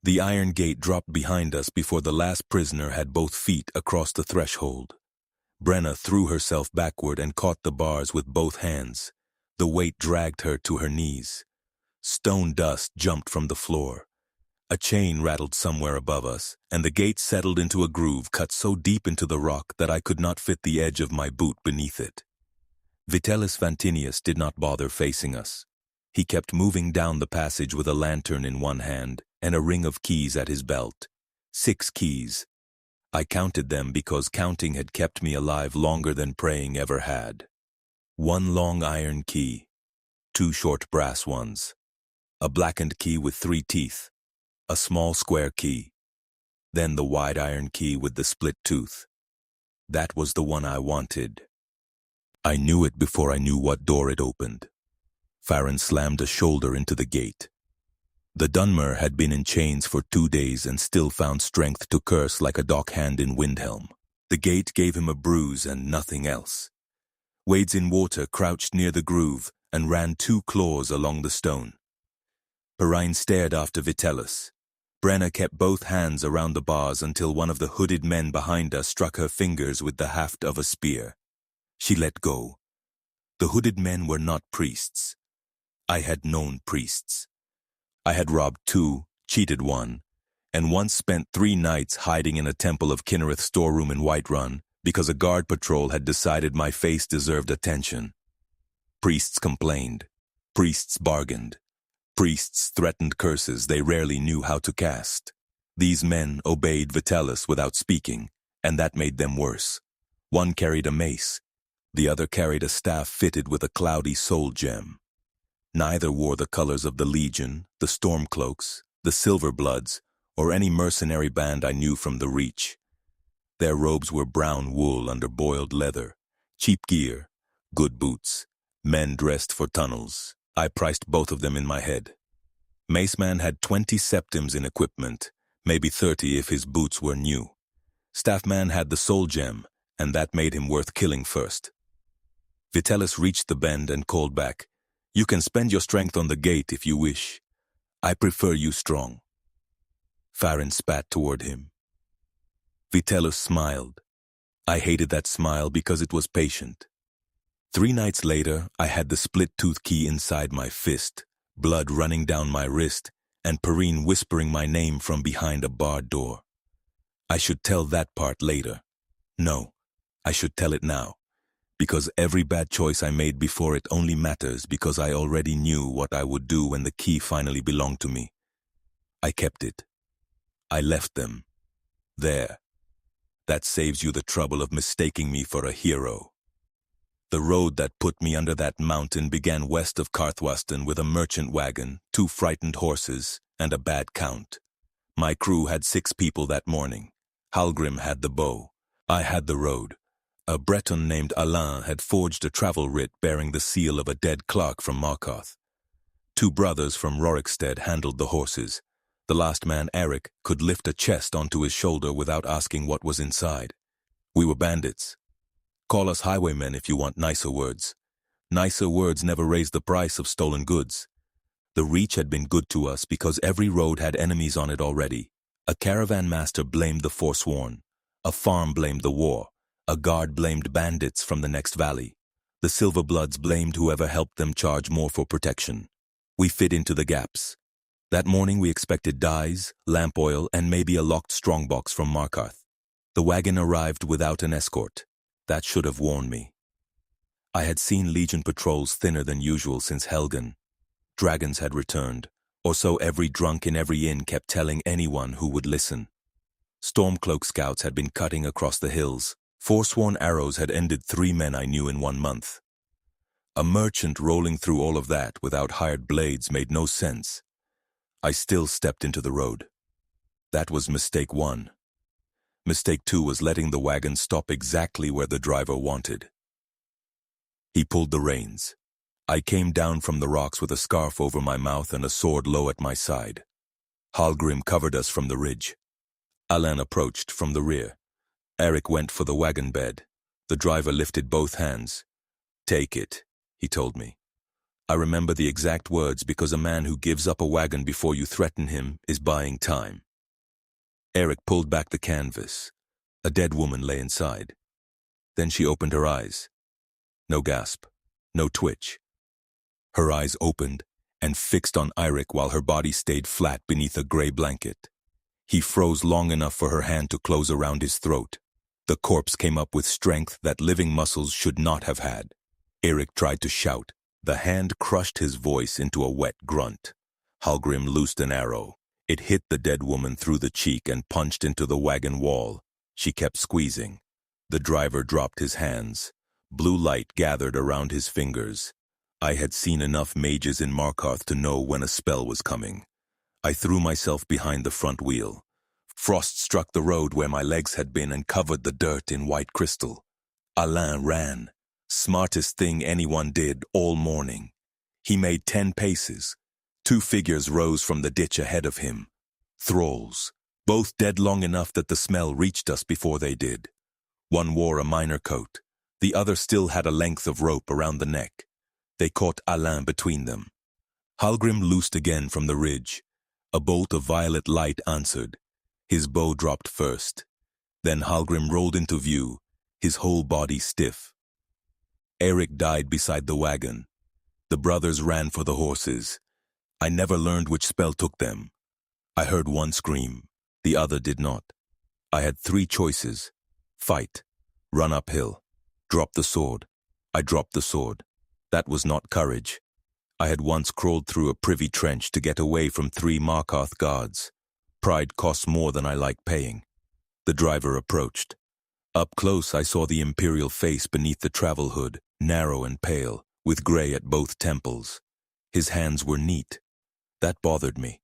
The iron gate dropped behind us before the last prisoner had both feet across the threshold. Brenna threw herself backward and caught the bars with both hands. The weight dragged her to her knees. Stone dust jumped from the floor. A chain rattled somewhere above us, and the gate settled into a groove cut so deep into the rock that I could not fit the edge of my boot beneath it. Vitellius Vantinius did not bother facing us. He kept moving down the passage with a lantern in one hand and a ring of keys at his belt. 6 keys. I counted them because counting had kept me alive longer than praying ever had. 1 long iron key, 2 short brass ones, a blackened key with 3 teeth, a small square key, then the wide iron key with the split tooth. That was the one I wanted. I knew it before I knew what door it opened. Farron slammed a shoulder into the gate. The Dunmer had been in chains for 2 days and still found strength to curse like a dockhand in Windhelm. The gate gave him a bruise and nothing else. Wades in water crouched near the groove and ran 2 claws along the stone. Perrine stared after Vitellius. Brenna kept both hands around the bars until one of the hooded men behind us struck her fingers with the haft of a spear. She let go. The hooded men were not priests. I had known priests. I had robbed 2, cheated 1, and once spent 3 nights hiding in a temple of Kinnereth's storeroom in Whiterun because a guard patrol had decided my face deserved attention. Priests complained. Priests bargained. Priests threatened curses they rarely knew how to cast. These men obeyed Vitellius without speaking, and that made them worse. One carried a mace. The other carried a staff fitted with a cloudy soul gem. Neither wore the colors of the Legion, the Stormcloaks, the Silverbloods, or any mercenary band I knew from the Reach. Their robes were brown wool under boiled leather, cheap gear, good boots, men dressed for tunnels. I priced both of them in my head. Maceman had 20 septims in equipment, maybe 30 if his boots were new. Staffman had the soul gem, and that made him worth killing first. Vitellius reached the bend and called back, "You can spend your strength on the gate if you wish. I prefer you strong." Farron spat toward him. Vitellius smiled. I hated that smile because it was patient. 3 nights later, I had the split-tooth key inside my fist, blood running down my wrist, and Perrine whispering my name from behind a barred door. I should tell that part later. No, I should tell it now, because every bad choice I made before it only matters because I already knew what I would do when the key finally belonged to me. I kept it. I left them. There. That saves you the trouble of mistaking me for a hero. The road that put me under that mountain began west of Carthwaston with a merchant wagon, 2 frightened horses, and a bad count. My crew had 6 people that morning. Hallgrim had the bow. I had the road. A Breton named Alain had forged a travel writ bearing the seal of a dead clerk from Markarth. 2 brothers from Rorikstead handled the horses. The last man, Eric, could lift a chest onto his shoulder without asking what was inside. We were bandits. Call us highwaymen if you want nicer words. Nicer words never raised the price of stolen goods. The Reach had been good to us because every road had enemies on it already. A caravan master blamed the Forsworn. A farm blamed the war. A guard blamed bandits from the next valley. The Silverbloods blamed whoever helped them charge more for protection. We fit into the gaps. That morning we expected dyes, lamp oil, and maybe a locked strongbox from Markarth. The wagon arrived without an escort. That should have warned me. I had seen Legion patrols thinner than usual since Helgen. Dragons had returned, or so every drunk in every inn kept telling anyone who would listen. Stormcloak scouts had been cutting across the hills. Forsworn arrows had ended 3 men I knew in 1 month. A merchant rolling through all of that without hired blades made no sense. I still stepped into the road. That was mistake 1. Mistake 2 was letting the wagon stop exactly where the driver wanted. He pulled the reins. I came down from the rocks with a scarf over my mouth and a sword low at my side. Hallgrim covered us from the ridge. Alain approached from the rear. Eric went for the wagon bed. The driver lifted both hands. "Take it," he told me. I remember the exact words because a man who gives up a wagon before you threaten him is buying time. Eric pulled back the canvas. A dead woman lay inside. Then she opened her eyes. No gasp, no twitch. Her eyes opened and fixed on Eric while her body stayed flat beneath a gray blanket. He froze long enough for her hand to close around his throat. The corpse came up with strength that living muscles should not have had. Eric tried to shout. The hand crushed his voice into a wet grunt. Hallgrim loosed an arrow. It hit the dead woman through the cheek and punched into the wagon wall. She kept squeezing. The driver dropped his hands. Blue light gathered around his fingers. I had seen enough mages in Markarth to know when a spell was coming. I threw myself behind the front wheel. Frost struck the road where my legs had been and covered the dirt in white crystal. Alain ran. Smartest thing anyone did all morning. He made 10 paces. 2 figures rose from the ditch ahead of him. Thralls, both dead long enough that the smell reached us before they did. One wore a minor coat. The other still had a length of rope around the neck. They caught Alain between them. Hallgrim loosed again from the ridge. A bolt of violet light answered. His bow dropped first. Then Hallgrim rolled into view, his whole body stiff. Eric died beside the wagon. The brothers ran for the horses. I never learned which spell took them. I heard one scream. The other did not. I had 3 choices. Fight. Run uphill. Drop the sword. I dropped the sword. That was not courage. I had once crawled through a privy trench to get away from 3 Markarth guards. Pride costs more than I like paying. The driver approached. Up close I saw the imperial face beneath the travel hood, narrow and pale, with gray at both temples. His hands were neat. That bothered me.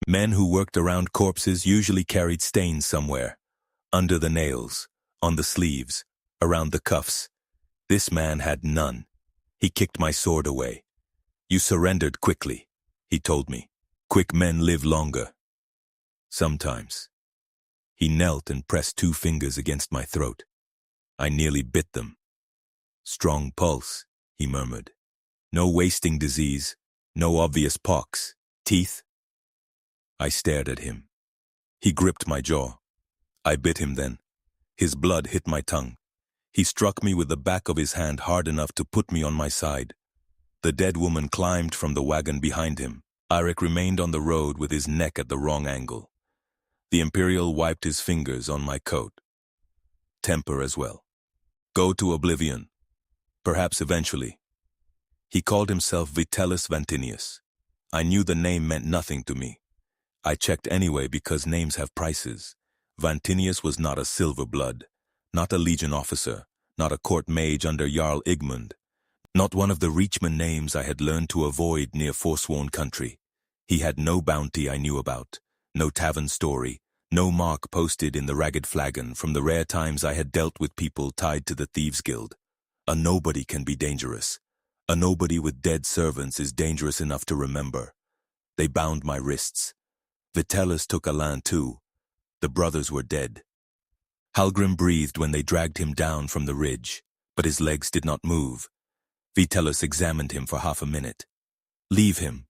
Men who worked around corpses usually carried stains somewhere. Under the nails, on the sleeves, around the cuffs. This man had none. He kicked my sword away. You surrendered quickly, he told me. Quick men live longer. Sometimes. He knelt and pressed 2 fingers against my throat. I nearly bit them. Strong pulse, he murmured. No wasting disease, no obvious pox. Teeth? I stared at him. He gripped my jaw. I bit him then. His blood hit my tongue. He struck me with the back of his hand hard enough to put me on my side. The dead woman climbed from the wagon behind him. Eric remained on the road with his neck at the wrong angle. The Imperial wiped his fingers on my coat. Temper as well. Go to oblivion. Perhaps eventually. He called himself Vitellius Vantinius. I knew the name meant nothing to me. I checked anyway because names have prices. Vantinius was not a silver blood, not a legion officer, not a court mage under Jarl Igmund, not one of the Reachman names I had learned to avoid near forsworn country. He had no bounty I knew about, no tavern story, no mark posted in the ragged flagon from the rare times I had dealt with people tied to the Thieves' Guild. A nobody can be dangerous. A nobody with dead servants is dangerous enough to remember. They bound my wrists. Vitellius took Alain too. The brothers were dead. Hallgrim breathed when they dragged him down from the ridge, but his legs did not move. Vitellius examined him for half a minute. Leave him.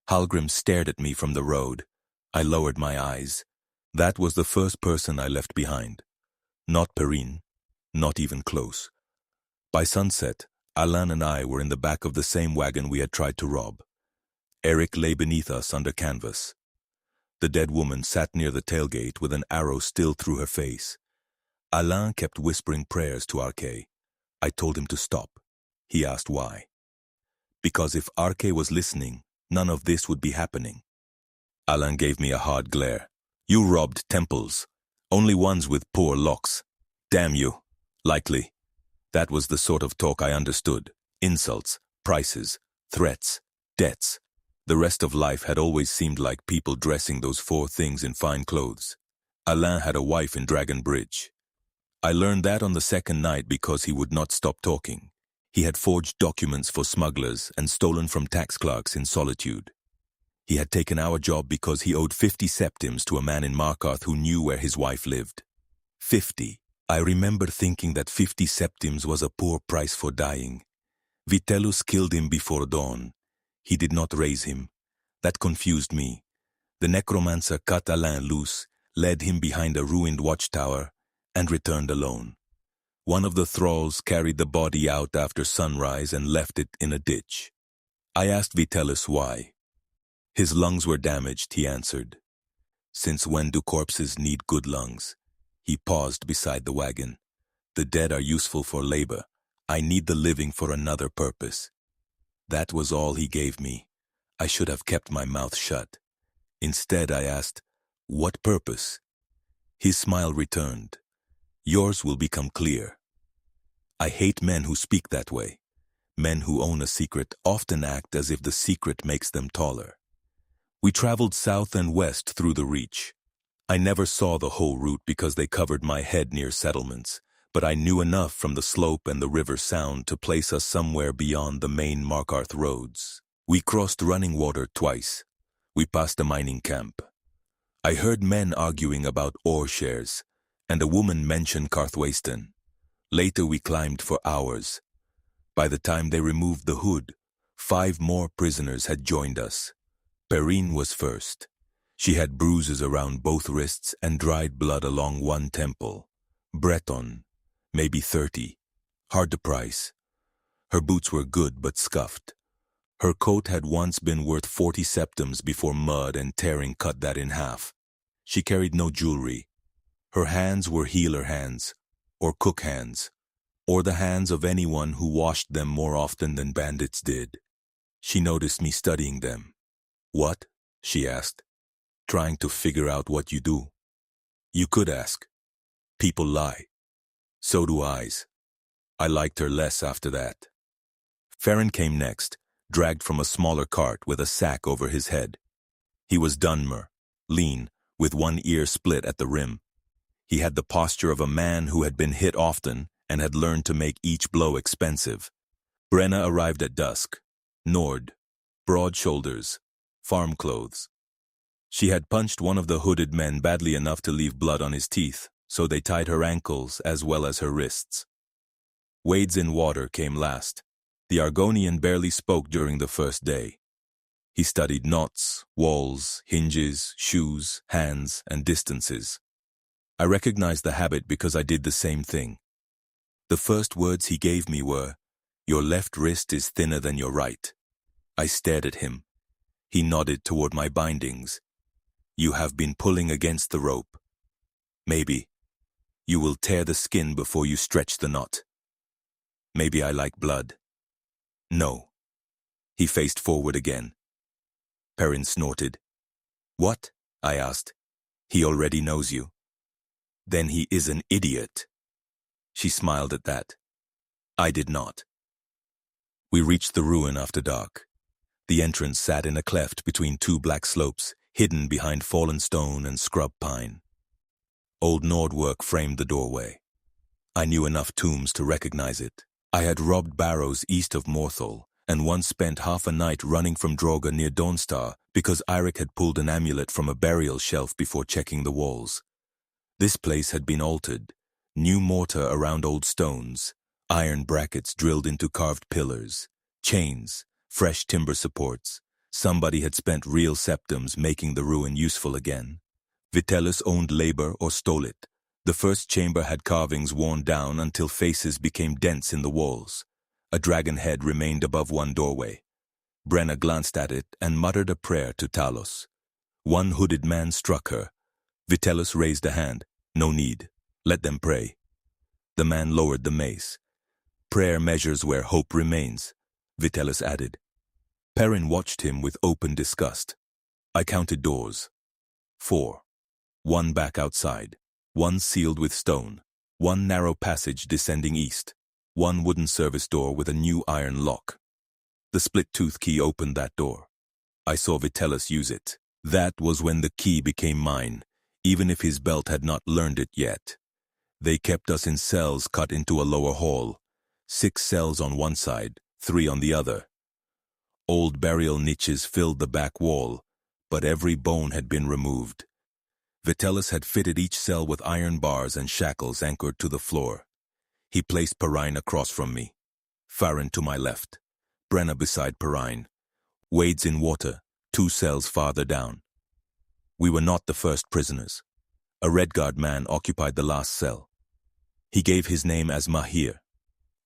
Hallgrim stared at me from the road. I lowered my eyes. That was the first person I left behind. Not Perrine, not even close. By sunset, Alain and I were in the back of the same wagon we had tried to rob. Eric lay beneath us under canvas. The dead woman sat near the tailgate with an arrow still through her face. Alain kept whispering prayers to Arke. I told him to stop. He asked why. Because if Arke was listening, none of this would be happening. Alain gave me a hard glare. You robbed temples. Only ones with poor locks. Damn you. Likely. That was the sort of talk I understood. Insults, prices, threats, debts. The rest of life had always seemed like people dressing those 4 things in fine clothes. Alain had a wife in Dragon Bridge. I learned that on the second night because he would not stop talking. He had forged documents for smugglers and stolen from tax clerks in Solitude. He had taken our job because he owed 50 septims to a man in Markarth who knew where his wife lived. 50. I remember thinking that 50 septims was a poor price for dying. Vitellus killed him before dawn. He did not raise him. That confused me. The necromancer cut Alain loose, led him behind a ruined watchtower, and returned alone. One of the thralls carried the body out after sunrise and left it in a ditch. I asked Vitellus why. His lungs were damaged, he answered. Since when do corpses need good lungs? He paused beside the wagon. The dead are useful for labor. I need the living for another purpose. That was all he gave me. I should have kept my mouth shut. Instead, I asked, what purpose? His smile returned. Yours will become clear. I hate men who speak that way. Men who own a secret often act as if the secret makes them taller. We traveled south and west through the Reach. I never saw the whole route because they covered my head near settlements, but I knew enough from the slope and the river sound to place us somewhere beyond the main Markarth roads. We crossed running water twice. We passed a mining camp. I heard men arguing about ore shares, and a woman mentioned Carthwayston. Later we climbed for hours. By the time they removed the hood, 5 more prisoners had joined us. Perrine was first. She had bruises around both wrists and dried blood along one temple. Breton, maybe 30. Hard to price. Her boots were good but scuffed. Her coat had once been worth 40 septims before mud and tearing cut that in half. She carried no jewelry. Her hands were healer hands, or cook hands, or the hands of anyone who washed them more often than bandits did. She noticed me studying them. What? She asked. Trying to figure out what you do. You could ask. People lie. So do eyes. I liked her less after that. Farron came next, dragged from a smaller cart with a sack over his head. He was Dunmer, lean, with one ear split at the rim. He had the posture of a man who had been hit often and had learned to make each blow expensive. Brenna arrived at dusk. Nord, broad shoulders, farm clothes. She had punched one of the hooded men badly enough to leave blood on his teeth, so they tied her ankles as well as her wrists. Wades in water came last. The Argonian barely spoke during the first day. He studied knots, walls, hinges, shoes, hands, and distances. I recognized the habit because I did the same thing. The first words he gave me were, "Your left wrist is thinner than your right." I stared at him. He nodded toward my bindings. "You have been pulling against the rope. Maybe. You will tear the skin before you stretch the knot. Maybe I like blood." "No." He faced forward again. Perrin snorted. "What?" I asked. "He already knows you." "Then he is an idiot." She smiled at that. I did not. We reached the ruin after dark. The entrance sat in a cleft between 2 black slopes, hidden behind fallen stone and scrub pine. Old Nord work framed the doorway. I knew enough tombs to recognize it. I had robbed barrows east of Morthal, and once spent half a night running from Droga near Dawnstar because Eirik had pulled an amulet from a burial shelf before checking the walls. This place had been altered. New mortar around old stones, iron brackets drilled into carved pillars, chains, fresh timber supports. Somebody had spent real septims making the ruin useful again. Vitellus owned labor or stole it. The first chamber had carvings worn down until faces became dents in the walls. A dragon head remained above one doorway. Brenna glanced at it and muttered a prayer to Talos. One hooded man struck her. Vitellus raised a hand. "No need. Let them pray." The man lowered the mace. "Prayer measures where hope remains," Vitellus added. Perrin watched him with open disgust. I counted doors. 4. 1 back outside. 1 sealed with stone. 1 narrow passage descending east. 1 wooden service door with a new iron lock. The split-tooth key opened that door. I saw Vitellus use it. That was when the key became mine, even if his belt had not learned it yet. They kept us in cells cut into a lower hall. 6 cells on one side, 3 on the other. Old burial niches filled the back wall, but every bone had been removed. Vitellus had fitted each cell with iron bars and shackles anchored to the floor. He placed Perrine across from me, Farron to my left. Brenna beside Perrine. Wade's in water, 2 cells farther down. We were not the first prisoners. A Redguard man occupied the last cell. He gave his name as Mahir.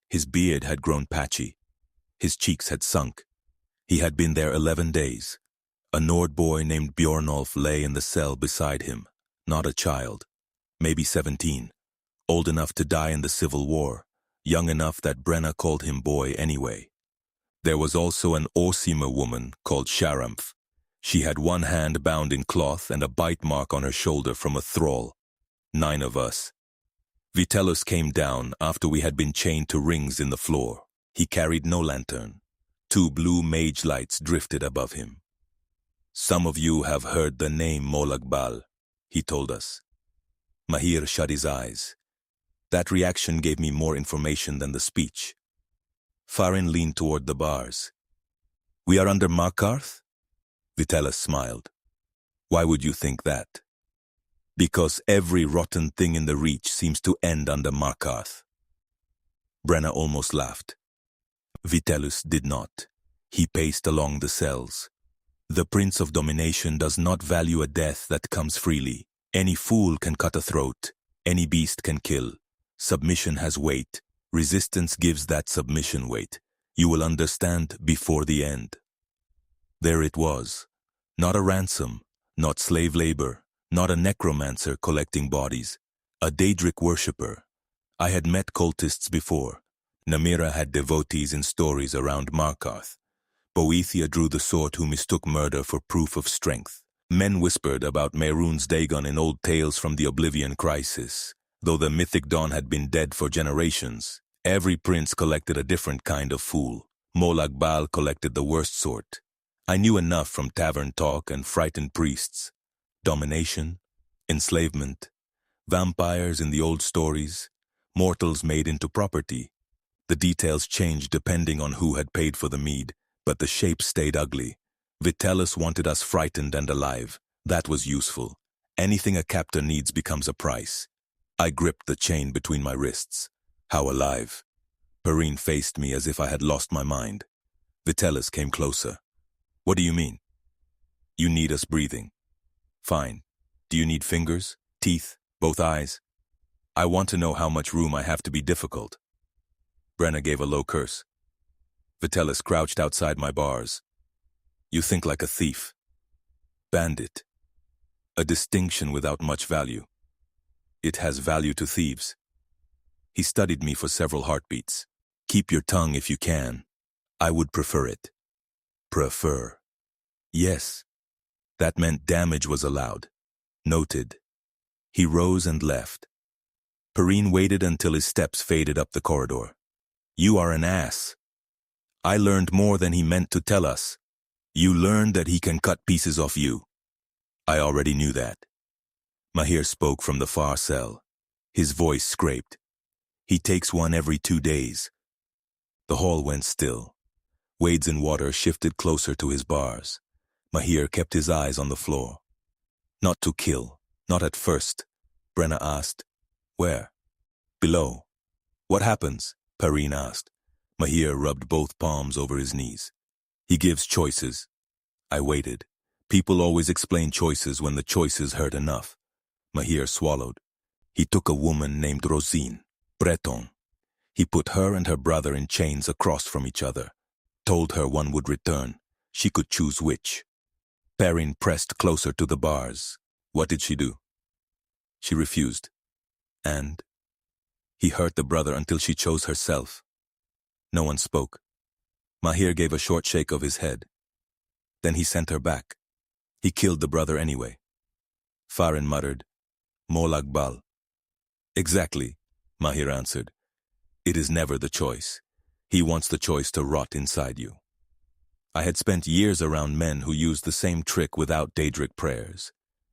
His beard had grown patchy. His cheeks had sunk. He had been there 11 days. A Nord boy named Bjornolf lay in the cell beside him, not a child, maybe 17, old enough to die in the Civil War, young enough that Brenna called him boy anyway. There was also an Orsima woman called Sharamph. She had one hand bound in cloth and a bite mark on her shoulder from a thrall. 9 of us. Vitellus came down after we had been chained to rings in the floor. He carried no lantern. 2 blue mage lights drifted above him. Some of you have heard the name Molag Bal, he told us. Mahir shut his eyes. That reaction gave me more information than the speech. Farin leaned toward the bars. We are under Markarth? Vitellus smiled. Why would you think that? Because every rotten thing in the Reach seems to end under Markarth. Brenna almost laughed. Vitellus did not. He paced along the cells. The Prince of Domination does not value a death that comes freely. Any fool can cut a throat. Any beast can kill. Submission has weight. Resistance gives that submission weight. You will understand before the end. There it was. Not a ransom, not slave labor, not a necromancer collecting bodies. A Daedric worshipper. I had met cultists before. Namira had devotees in stories around Markarth. Boethia drew the sword who mistook murder for proof of strength. Men whispered about Mehrunes Dagon in old tales from the Oblivion Crisis. Though the mythic Dawn had been dead for generations, every prince collected a different kind of fool. Molag Bal collected the worst sort. I knew enough from tavern talk and frightened priests. Domination, enslavement, vampires in the old stories, mortals made into property. The details changed depending on who had paid for the mead, but the shape stayed ugly. Vitellus wanted us frightened and alive. That was useful. Anything a captor needs becomes a price. I gripped the chain between my wrists. How alive? Perrine faced me as if I had lost my mind. Vitellus came closer. What do you mean? You need us breathing. Fine. Do you need fingers, teeth, both eyes? I want to know how much room I have to be difficult. Brenna gave a low curse. Vitellus crouched outside my bars. You think like a thief. Bandit. A distinction without much value. It has value to thieves. He studied me for several heartbeats. Keep your tongue if you can. I would prefer it. Prefer. Yes. That meant damage was allowed. Noted. He rose and left. Perrine waited until his steps faded up the corridor. You are an ass. I learned more than he meant to tell us. You learned that he can cut pieces off you. I already knew that. Mahir spoke from the far cell. His voice scraped. He takes one every 2 days. The hall went still. Wades in water shifted closer to his bars. Mahir kept his eyes on the floor. Not to kill, not at first. Brenna asked. Where? Below. What happens? Perrine asked. Mahir rubbed both palms over his knees. He gives choices. I waited. People always explain choices when the choices hurt enough. Mahir swallowed. He took a woman named Rosine, Breton. He put her and her brother in chains across from each other. Told her one would return. She could choose which. Perrine pressed closer to the bars. What did she do? She refused. And? He hurt the brother until she chose herself. No one spoke. Mahir gave a short shake of his head. Then he sent her back. He killed the brother anyway. Farin muttered, Molag Bal. Exactly, Mahir answered. It is never the choice. He wants the choice to rot inside you. I had spent years around men who used the same trick without Daedric prayers.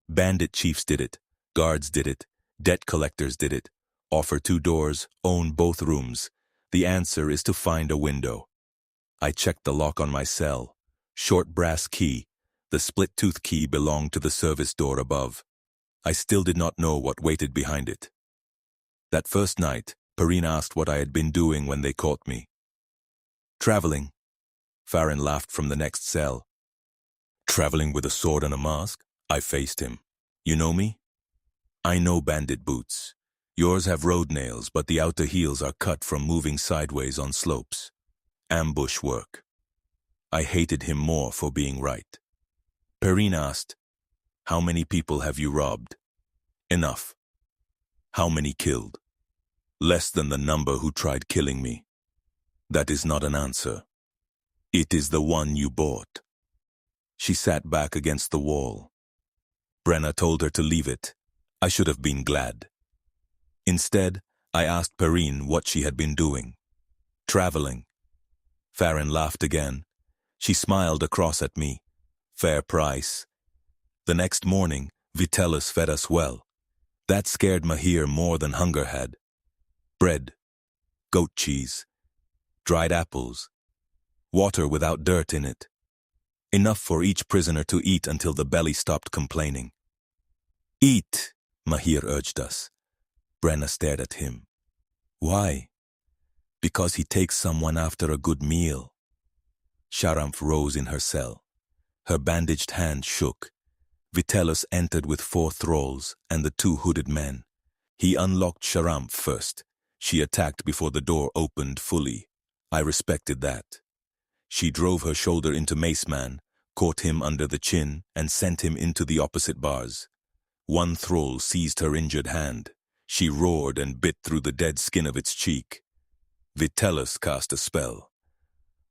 Bandit chiefs did it. Guards did it. Debt collectors did it. Offer 2 doors, own both rooms. The answer is to find a window. I checked the lock on my cell. Short brass key. The split-tooth key belonged to the service door above. I still did not know what waited behind it. That first night, Perrine asked what I had been doing when they caught me. Traveling. Farron laughed from the next cell. Traveling with a sword and a mask? I faced him. You know me? I know bandit boots. Yours have road nails, but the outer heels are cut from moving sideways on slopes. Ambush work. I hated him more for being right. Perrine asked, "How many people have you robbed?" "Enough." "How many killed?" "Less than the number who tried killing me." "That is not an answer. It is the one you bought." She sat back against the wall. Brenna told her to leave it. I should have been glad. Instead, I asked Perrine what she had been doing. "Traveling." Farron laughed again. She smiled across at me. "Fair price." The next morning, Vitellus fed us well. That scared Mahir more than hunger had. Bread, goat cheese, dried apples, water without dirt in it. Enough for each prisoner to eat until the belly stopped complaining. "Eat," Mahir urged us. Brenna stared at him. "Why?" "Because he takes someone after a good meal." Sharamph rose in her cell. Her bandaged hand shook. Vitellus entered with 4 thralls and the 2 hooded men. He unlocked Sharamph first. She attacked before the door opened fully. I respected that. She drove her shoulder into Maceman, caught him under the chin, and sent him into the opposite bars. One thrall seized her injured hand. She roared and bit through the dead skin of its cheek. Vitellus cast a spell.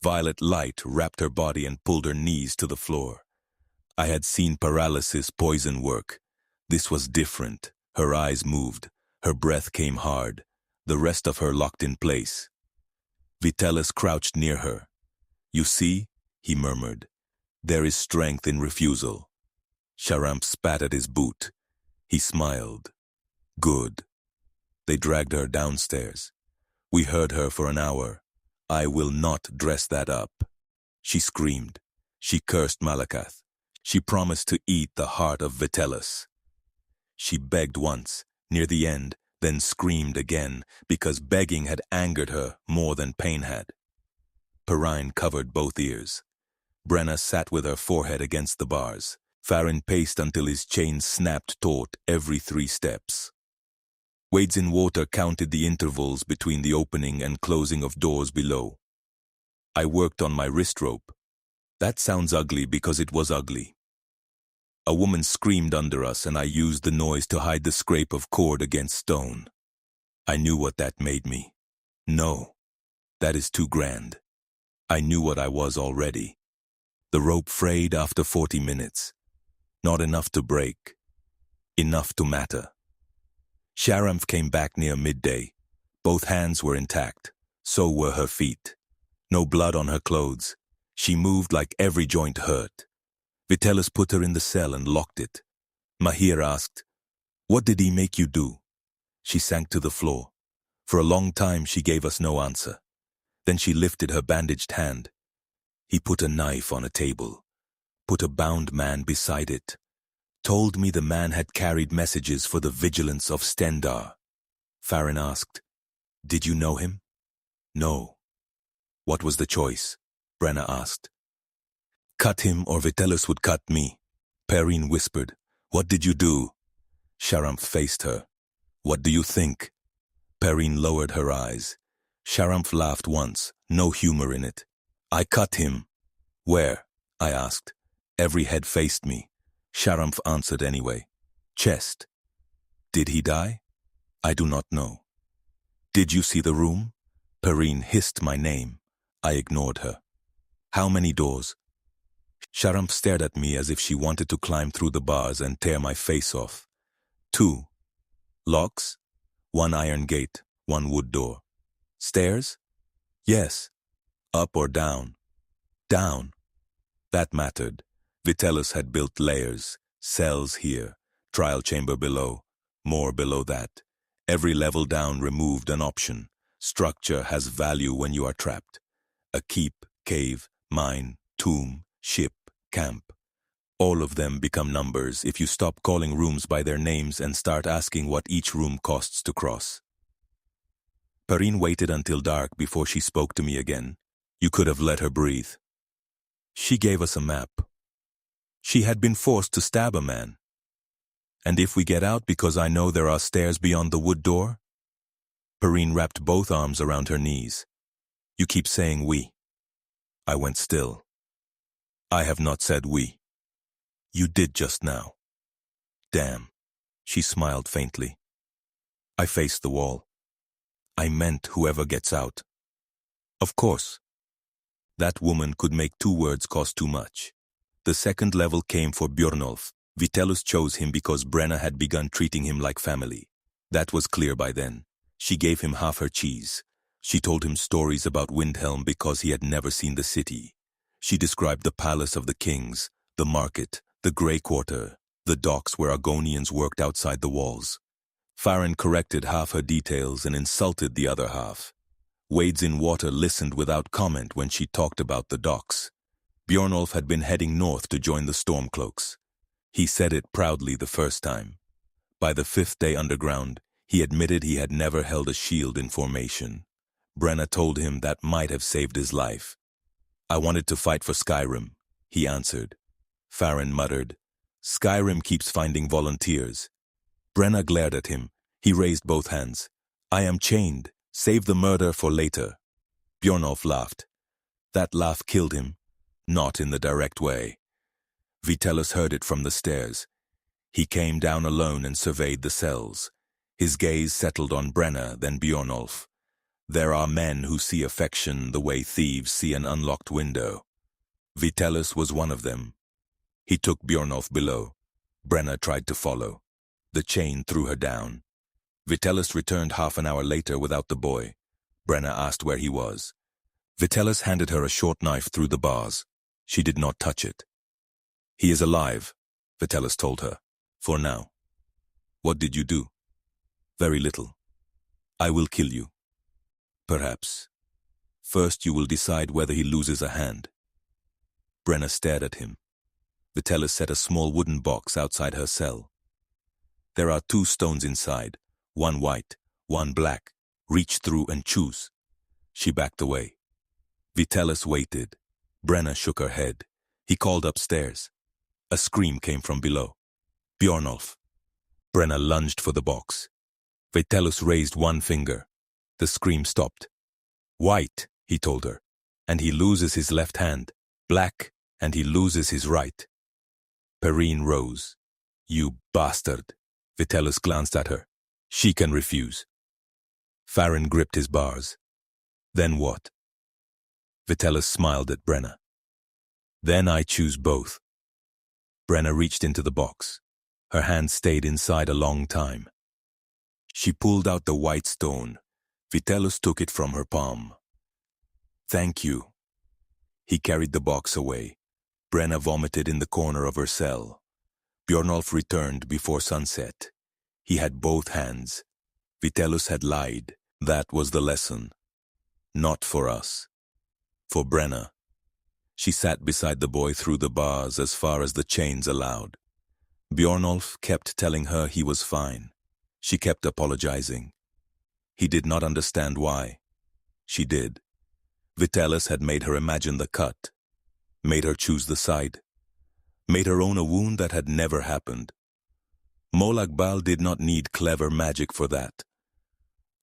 Violet light wrapped her body and pulled her knees to the floor. I had seen paralysis poison work. This was different. Her eyes moved. Her breath came hard. The rest of her locked in place. Vitellus crouched near her. "You see," he murmured, "there is strength in refusal." Sharamph spat at his boot. He smiled. "Good." They dragged her downstairs. We heard her for an hour. "I will not dress that up." She screamed. She cursed Malakath. She promised to eat the heart of Vitellus. She begged once, near the end, then screamed again, because begging had angered her more than pain had. Perrine covered both ears. Brenna sat with her forehead against the bars. Farron paced until his chain snapped taut every 3 steps. Wades in water counted the intervals between the opening and closing of doors below. I worked on my wrist rope. That sounds ugly because it was ugly. A woman screamed under us and I used the noise to hide the scrape of cord against stone. I knew what that made me. No, that is too grand. I knew what I was already. The rope frayed after 40 minutes. Not enough to break. Enough to matter. Sharamph came back near midday. Both hands were intact. So were her feet. No blood on her clothes. She moved like every joint hurt. Vitellus put her in the cell and locked it. Mahir asked, "What did he make you do?" She sank to the floor. For a long time she gave us no answer. Then she lifted her bandaged hand. "He put a knife on a table. Put a bound man beside it. Told me the man had carried messages for the vigilance of Stendar." Farron asked, "Did you know him?" "No." "What was the choice?" Brenna asked. "Cut him or Vitellus would cut me." Perrine whispered, "What did you do?" Sharamph faced her. "What do you think?" Perrine lowered her eyes. Sharamph laughed once, no humor in it. "I cut him." "Where?" I asked. Every head faced me. Sharamph answered anyway. "Chest." "Did he die?" "I do not know." "Did you see the room?" Perrine hissed my name. I ignored her. "How many doors?" Sharamph stared at me as if she wanted to climb through the bars and tear my face off. 2. Locks? 1 iron gate, 1 wood door. Stairs? Yes. Up or down? Down. That mattered. Vitellus had built layers, cells here, trial chamber below, more below that. Every level down removed an option. Structure has value when you are trapped. A keep, cave, mine, tomb, ship, camp. All of them become numbers if you stop calling rooms by their names and start asking what each room costs to cross. Perrine waited until dark before she spoke to me again. You could have let her breathe. She gave us a map. She had been forced to stab a man. And if we get out because I know there are stairs beyond the wood door? Perrine wrapped both arms around her knees. You keep saying we. I went still. I have not said we. You did just now. Damn. She smiled faintly. I faced the wall. I meant whoever gets out. Of course. That woman could make 2 words cost too much. The second level came for Björnolf. Vitellus chose him because Brenna had begun treating him like family. That was clear by then. She gave him half her cheese. She told him stories about Windhelm because he had never seen the city. She described the palace of the kings, the market, the Grey Quarter, the docks where Argonians worked outside the walls. Farron corrected half her details and insulted the other half. Wades in Water listened without comment when she talked about the docks. Björnolf had been heading north to join the Stormcloaks. He said it proudly the first time. By the 5th day underground, he admitted he had never held a shield in formation. Brenna told him that might have saved his life. I wanted to fight for Skyrim, he answered. Farron muttered, Skyrim keeps finding volunteers. Brenna glared at him. He raised both hands. I am chained. Save the murder for later. Björnolf laughed. That laugh killed him. Not in the direct way. Vitellus heard it from the stairs. He came down alone and surveyed the cells. His gaze settled on Brenna, then Björnolf. There are men who see affection the way thieves see an unlocked window. Vitellus was one of them. He took Björnolf below. Brenna tried to follow. The chain threw her down. Vitellus returned half an hour later without the boy. Brenna asked where he was. Vitellus handed her a short knife through the bars. She did not touch it. He is alive, Vitellus told her. For now. What did you do? Very little. I will kill you. Perhaps. First you will decide whether he loses a hand. Brenna stared at him. Vitellus set a small wooden box outside her cell. There are 2 stones inside, one white, one black. Reach through and choose. She backed away. Vitellus waited. Brenna shook her head. He called upstairs. A scream came from below. Björnolf. Brenna lunged for the box. Vitellus raised one finger. The scream stopped. White, he told her, and he loses his left hand. Black, and he loses his right. Perrine rose. You bastard. Vitellus glanced at her. She can refuse. Farron gripped his bars. Then what? Vitellus smiled at Brenna. Then I choose both. Brenna reached into the box. Her hand stayed inside a long time. She pulled out the white stone. Vitellus took it from her palm. Thank you. He carried the box away. Brenna vomited in the corner of her cell. Björnolf returned before sunset. He had both hands. Vitellus had lied. That was the lesson. Not for us. For Brenna. She sat beside the boy through the bars as far as the chains allowed. Björnolf kept telling her he was fine. She kept apologizing. He did not understand why. She did. Vitellus had made her imagine the cut, made her choose the side, made her own a wound that had never happened. Molag Bal did not need clever magic for that.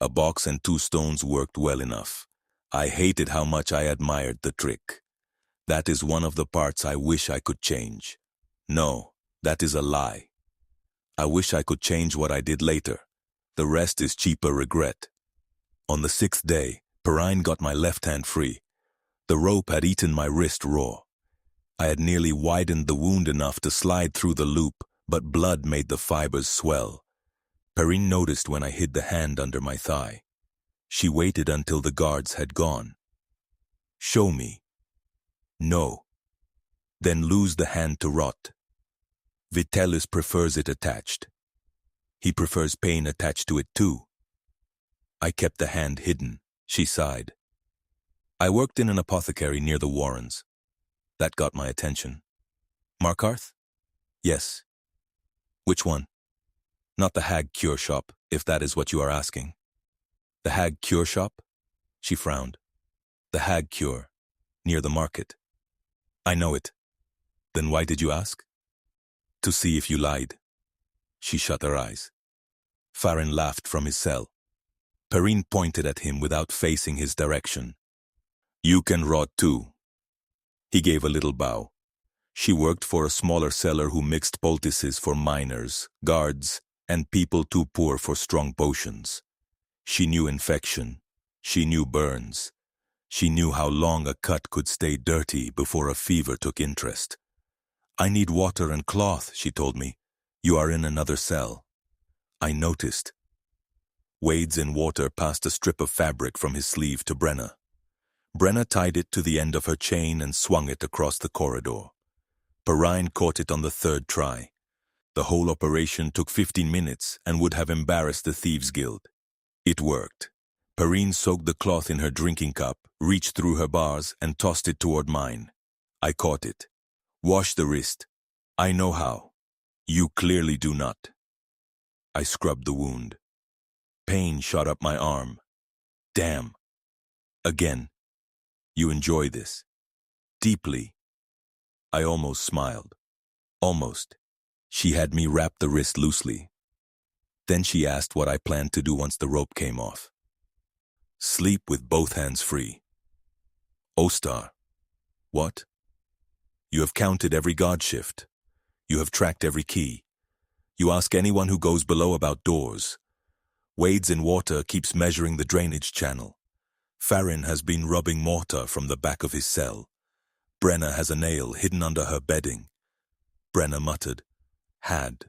A box and 2 stones worked well enough. I hated how much I admired the trick. That is one of the parts I wish I could change. No, that is a lie. I wish I could change what I did later. The rest is cheaper regret. On the 6th day, Perrine got my left hand free. The rope had eaten my wrist raw. I had nearly widened the wound enough to slide through the loop, but blood made the fibers swell. Perrine noticed when I hid the hand under my thigh. She waited until the guards had gone. Show me. No. Then lose the hand to rot. Vitellus prefers it attached. He prefers pain attached to it too. I kept the hand hidden, she sighed. I worked in an apothecary near the Warrens. That got my attention. Markarth? Yes. Which one? Not the Hag Cure Shop, if that is what you are asking. The Hag Cure Shop? She frowned. The Hag Cure, near the market. I know it. Then why did you ask? To see if you lied. She shut her eyes. Farron laughed from his cell. Perrine pointed at him without facing his direction. You can rot too. He gave a little bow. She worked for a smaller seller who mixed poultices for miners, guards, and people too poor for strong potions. She knew infection. She knew burns. She knew how long a cut could stay dirty before a fever took interest. I need water and cloth, she told me. You are in another cell. I noticed. Wades in water passed a strip of fabric from his sleeve to Brenna. Brenna tied it to the end of her chain and swung it across the corridor. Perrine caught it on the third try. The whole operation took 15 minutes and would have embarrassed the Thieves' Guild. It worked. Perrine soaked the cloth in her drinking cup, reached through her bars, and tossed it toward mine. I caught it. Wash the wrist. I know how. You clearly do not. I scrubbed the wound. Pain shot up my arm. Damn. Again. You enjoy this. Deeply. I almost smiled. Almost. She had me wrap the wrist loosely. Then she asked what I planned to do once the rope came off. Sleep with both hands free. Ostar. What? You have counted every guard shift. You have tracked every key. You ask anyone who goes below about doors. Wades in water keeps measuring the drainage channel. Farron has been rubbing mortar from the back of his cell. Brenna has a nail hidden under her bedding. Brenna muttered, had.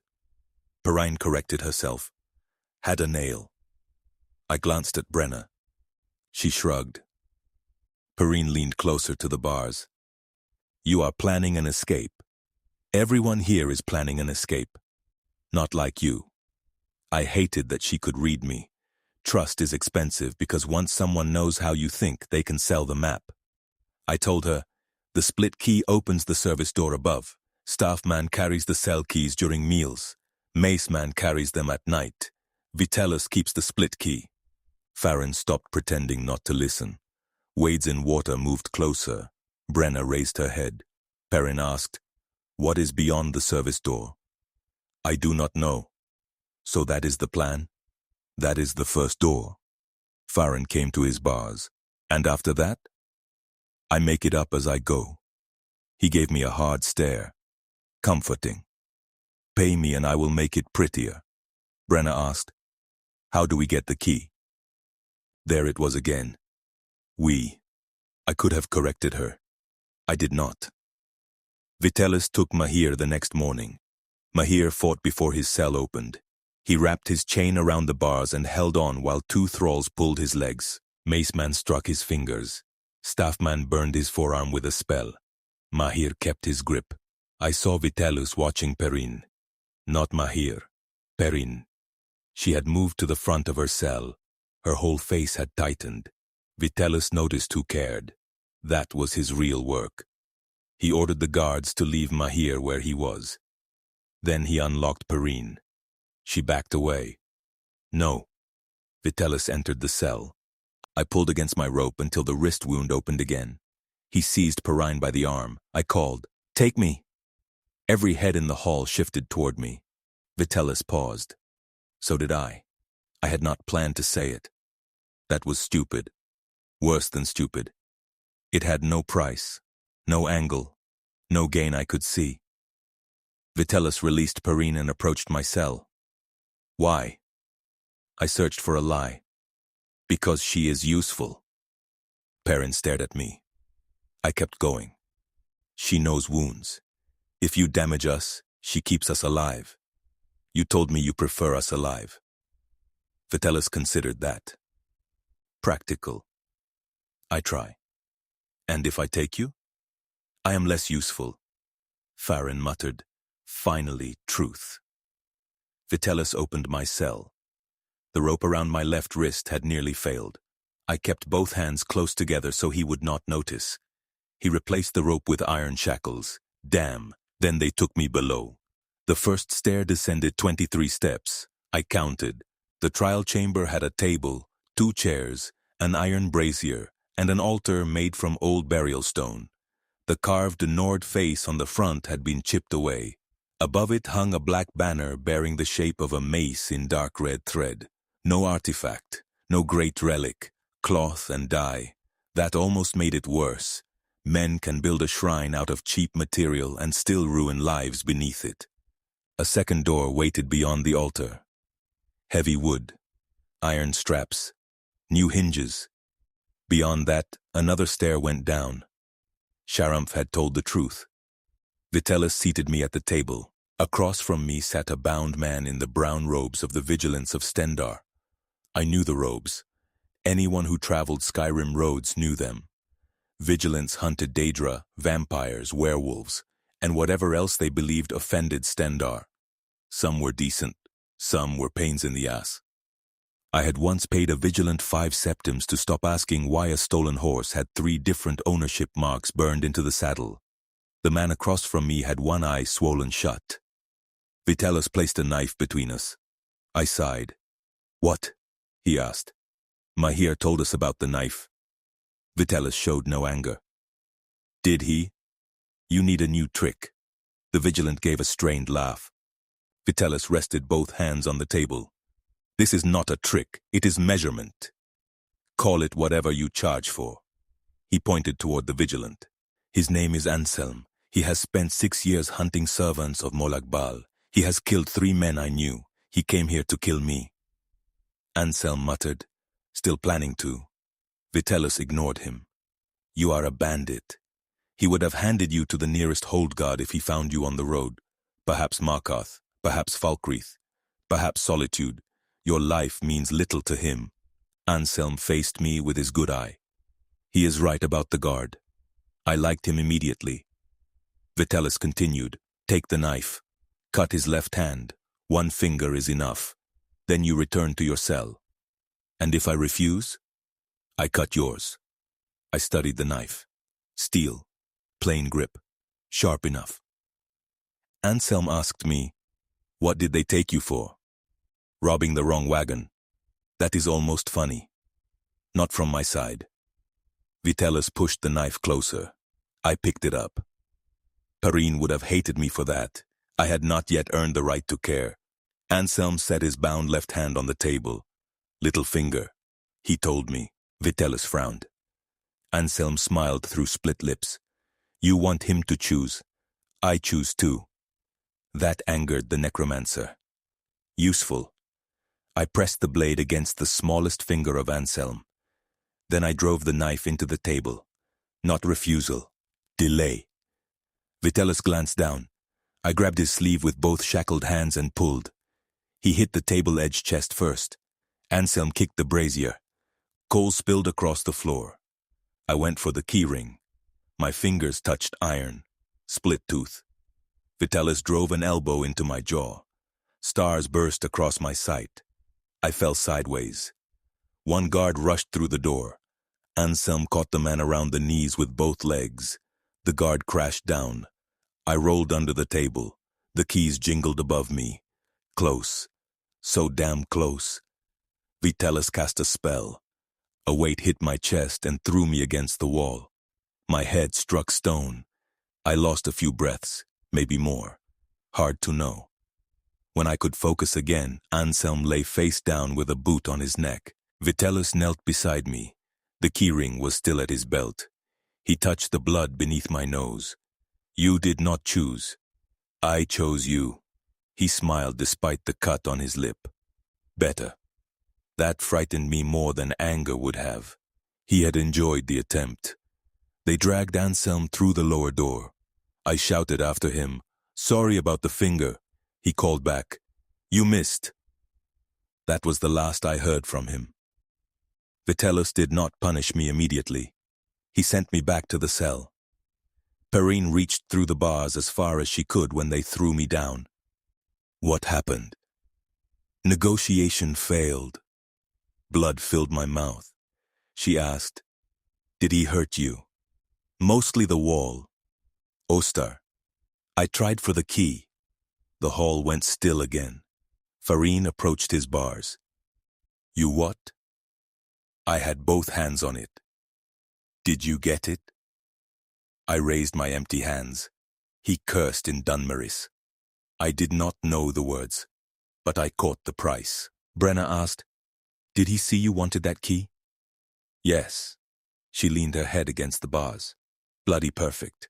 Perrine corrected herself. Had a nail. I glanced at Brenna. She shrugged. Perrine leaned closer to the bars. You are planning an escape. Everyone here is planning an escape. Not like you. I hated that she could read me. Trust is expensive because once someone knows how you think, they can sell the map. I told her, the split key opens the service door above. Staff man carries the cell keys during meals. Mace man carries them at night. Vitellus keeps the split key. Farron stopped pretending not to listen. Wades in water moved closer. Brenna raised her head. Perrine asked, what is beyond the service door? I do not know. So that is the plan? That is the first door. Farron came to his bars. And after that? I make it up as I go. He gave me a hard stare. Comforting. Pay me and I will make it prettier. Brenna asked, how do we get the key? There it was again. We. I could have corrected her. I did not. Vitellus took Mahir the next morning. Mahir fought before his cell opened. He wrapped his chain around the bars and held on while two thralls pulled his legs. Maceman struck his fingers. Staffman burned his forearm with a spell. Mahir kept his grip. I saw Vitellus watching Perrine. Not Mahir. Perrine. She had moved to the front of her cell. Her whole face had tightened. Vitellus noticed who cared. That was his real work. He ordered the guards to leave Mahir where he was. Then he unlocked Perrine. She backed away. No. Vitellus entered the cell. I pulled against my rope until the wrist wound opened again. He seized Perrine by the arm. I called, take me. Every head in the hall shifted toward me. Vitellus paused. So did I. I had not planned to say it. That was stupid. Worse than stupid. It had no price, no angle, no gain I could see. Vitellus released Perrine and approached my cell. Why? I searched for a lie. Because she is useful. Perrine stared at me. I kept going. She knows wounds. If you damage us, she keeps us alive. You told me you prefer us alive. Vitellus considered that. Practical. I try. And if I take you? I am less useful. Farron muttered, finally, truth. Vitellus opened my cell. The rope around my left wrist had nearly failed. I kept both hands close together so he would not notice. He replaced the rope with iron shackles. Damn. Then they took me below. The first stair descended 23 steps. I counted. The trial chamber had a table, 2 chairs, an iron brazier, and an altar made from old burial stone. The carved Nord face on the front had been chipped away. Above it hung a black banner bearing the shape of a mace in dark red thread. No artifact, no great relic, cloth and dye. That almost made it worse. Men can build a shrine out of cheap material and still ruin lives beneath it. A second door waited beyond the altar. Heavy wood, iron straps, new hinges. Beyond that, another stair went down. Sharamph had told the truth. Vitalis seated me at the table. Across from me sat a bound man in the brown robes of the vigilance of Stendar. I knew the robes. Anyone who traveled Skyrim roads knew them. Vigilance hunted Daedra, vampires, werewolves, and whatever else they believed offended Stendar. Some were decent, some were pains in the ass. I had once paid a vigilant 5 septims to stop asking why a stolen horse had 3 different ownership marks burned into the saddle. The man across from me had one eye swollen shut. Vitalis placed a knife between us. I sighed. "What?" he asked. "Mahir told us about the knife." Vitalis showed no anger. "Did he? You need a new trick." The vigilant gave a strained laugh. Vitalis rested both hands on the table. "This is not a trick, it is measurement. Call it whatever you charge for." He pointed toward the vigilant. "His name is Anselm. He has spent 6 years hunting servants of Molag Bal. He has killed 3 men I knew. He came here to kill me." Anselm muttered, still planning to. Vitalis ignored him. "You are a bandit. He would have handed you to the nearest hold guard if he found you on the road. Perhaps Markarth, perhaps Falkreath, perhaps Solitude. Your life means little to him." Anselm faced me with his good eye. "He is right about the guard. I liked him immediately." Vitalis continued, "Take the knife. Cut his left hand. 1 finger is enough. Then you return to your cell. And if I refuse, I cut yours." I studied the knife. Steel, plain grip, sharp enough. Anselm asked me, "What did they take you for?" "Robbing the wrong wagon." "That is almost funny." "Not from my side." Vitalis pushed the knife closer. I picked it up. Perrine would have hated me for that. I had not yet earned the right to care. Anselm set his bound left hand on the table. "Little finger," he told me. Vitalis frowned. Anselm smiled through split lips. "You want him to choose. I choose too." That angered the Necromancer. Useful. I pressed the blade against the smallest finger of Anselm. Then I drove the knife into the table. Not refusal. Delay. Vitalis glanced down. I grabbed his sleeve with both shackled hands and pulled. He hit the table-edge chest first. Anselm kicked the brazier. Coal spilled across the floor. I went for the keyring. My fingers touched iron. Split tooth. Vitalis drove an elbow into my jaw. Stars burst across my sight. I fell sideways. 1 guard rushed through the door. Anselm caught the man around the knees with both legs. The guard crashed down. I rolled under the table. The keys jingled above me. Close. So damn close. Vitalis cast a spell. A weight hit my chest and threw me against the wall. My head struck stone. I lost a few breaths, maybe more. Hard to know. When I could focus again, Anselm lay face down with a boot on his neck. Vitalis knelt beside me. The keyring was still at his belt. He touched the blood beneath my nose. "You did not choose. I chose you." He smiled despite the cut on his lip. Better. That frightened me more than anger would have. He had enjoyed the attempt. They dragged Anselm through the lower door. I shouted after him, "Sorry about the finger." He called back, "You missed." That was the last I heard from him. Vitalis did not punish me immediately. He sent me back to the cell. Perrine reached through the bars as far as she could when they threw me down. What happened? Negotiation failed. Blood filled my mouth. She asked, "Did he hurt you?" "Mostly the wall." "Ostar." I tried for the key. The hall went still again. Perrine approached his bars. "You what?" I had both hands on it. "Did you get it?" I raised my empty hands. He cursed in Dunmeris. I did not know the words, but I caught the price. Brenna asked, "Did he see you wanted that key?" "Yes." She leaned her head against the bars. "Bloody perfect."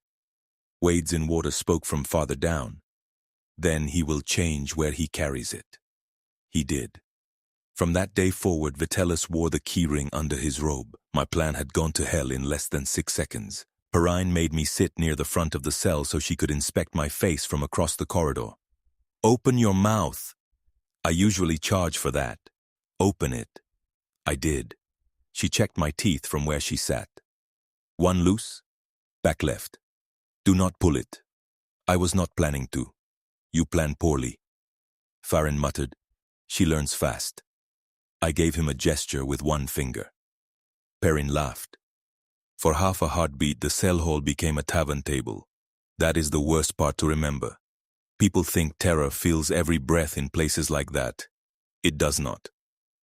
Wades in Water spoke from farther down. "Then he will change where he carries it." He did. From that day forward, Vitellis wore the keyring under his robe. My plan had gone to hell in less than 6 seconds. Perrine made me sit near the front of the cell so she could inspect my face from across the corridor. "Open your mouth." I usually charge for that. "Open it." I did. She checked my teeth from where she sat. "One loose, back left. Do not pull it." I was not planning to. "You plan poorly." Farron muttered, "She learns fast." I gave him a gesture with one finger. Perrin laughed. For half a heartbeat, the cell hall became a tavern table. That is the worst part to remember. People think terror fills every breath in places like that. It does not.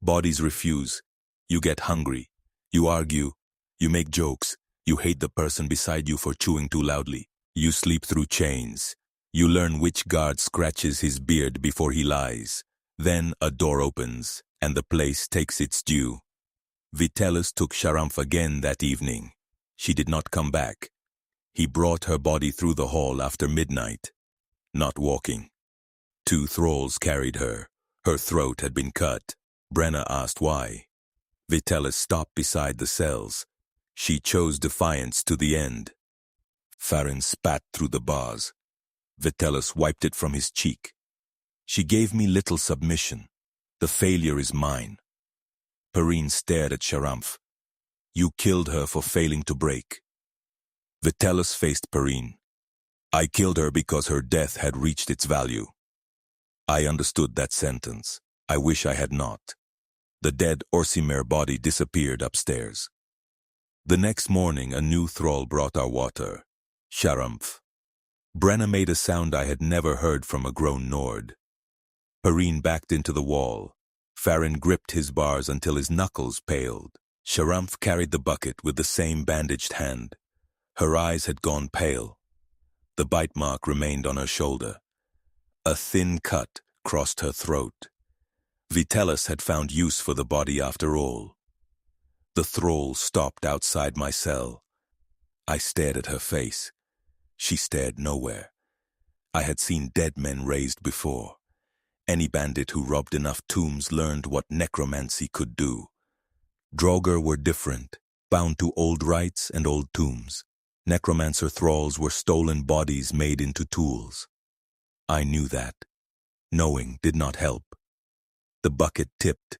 Bodies refuse. You get hungry. You argue. You make jokes. You hate the person beside you for chewing too loudly. You sleep through chains. You learn which guard scratches his beard before he lies. Then a door opens, and the place takes its due. Vitellis took Sharamph again that evening. She did not come back. He brought her body through the hall after midnight. Not walking. 2 thralls carried her. Her throat had been cut. Brenna asked why. Vitellis stopped beside the cells. She chose defiance to the end. Farron spat through the bars. Vitellis wiped it from his cheek. She gave me little submission. The failure is mine. Perrine stared at Sharamph. You killed her for failing to break. Vitellis faced Perrine. I killed her because her death had reached its value. I understood that sentence. I wish I had not. The dead Orsimer body disappeared upstairs. The next morning, a new thrall brought our water. Sharamph. Brenna made a sound I had never heard from a grown Nord. Perrine backed into the wall. Farron gripped his bars until his knuckles paled. Sharamph carried the bucket with the same bandaged hand. Her eyes had gone pale. The bite mark remained on her shoulder. A thin cut crossed her throat. Vitellis had found use for the body after all. The thrall stopped outside my cell. I stared at her face. She stared nowhere. I had seen dead men raised before. Any bandit who robbed enough tombs learned what necromancy could do. Draugr were different, bound to old rites and old tombs. Necromancer thralls were stolen bodies made into tools. I knew that. Knowing did not help. The bucket tipped.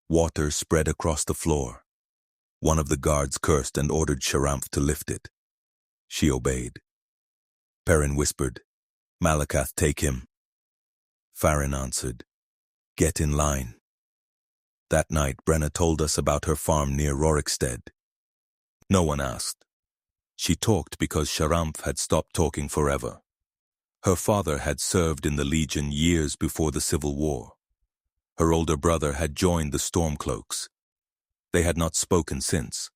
Water spread across the floor. One of the guards cursed and ordered Sharamph to lift it. She obeyed. Perrin whispered, Malakath, take him. Farron answered, get in line. That night, Brenna told us about her farm near Rorikstead. No one asked. She talked because Sharamph had stopped talking forever. Her father had served in the Legion years before the Civil War. Her older brother had joined the Stormcloaks. They had not spoken since.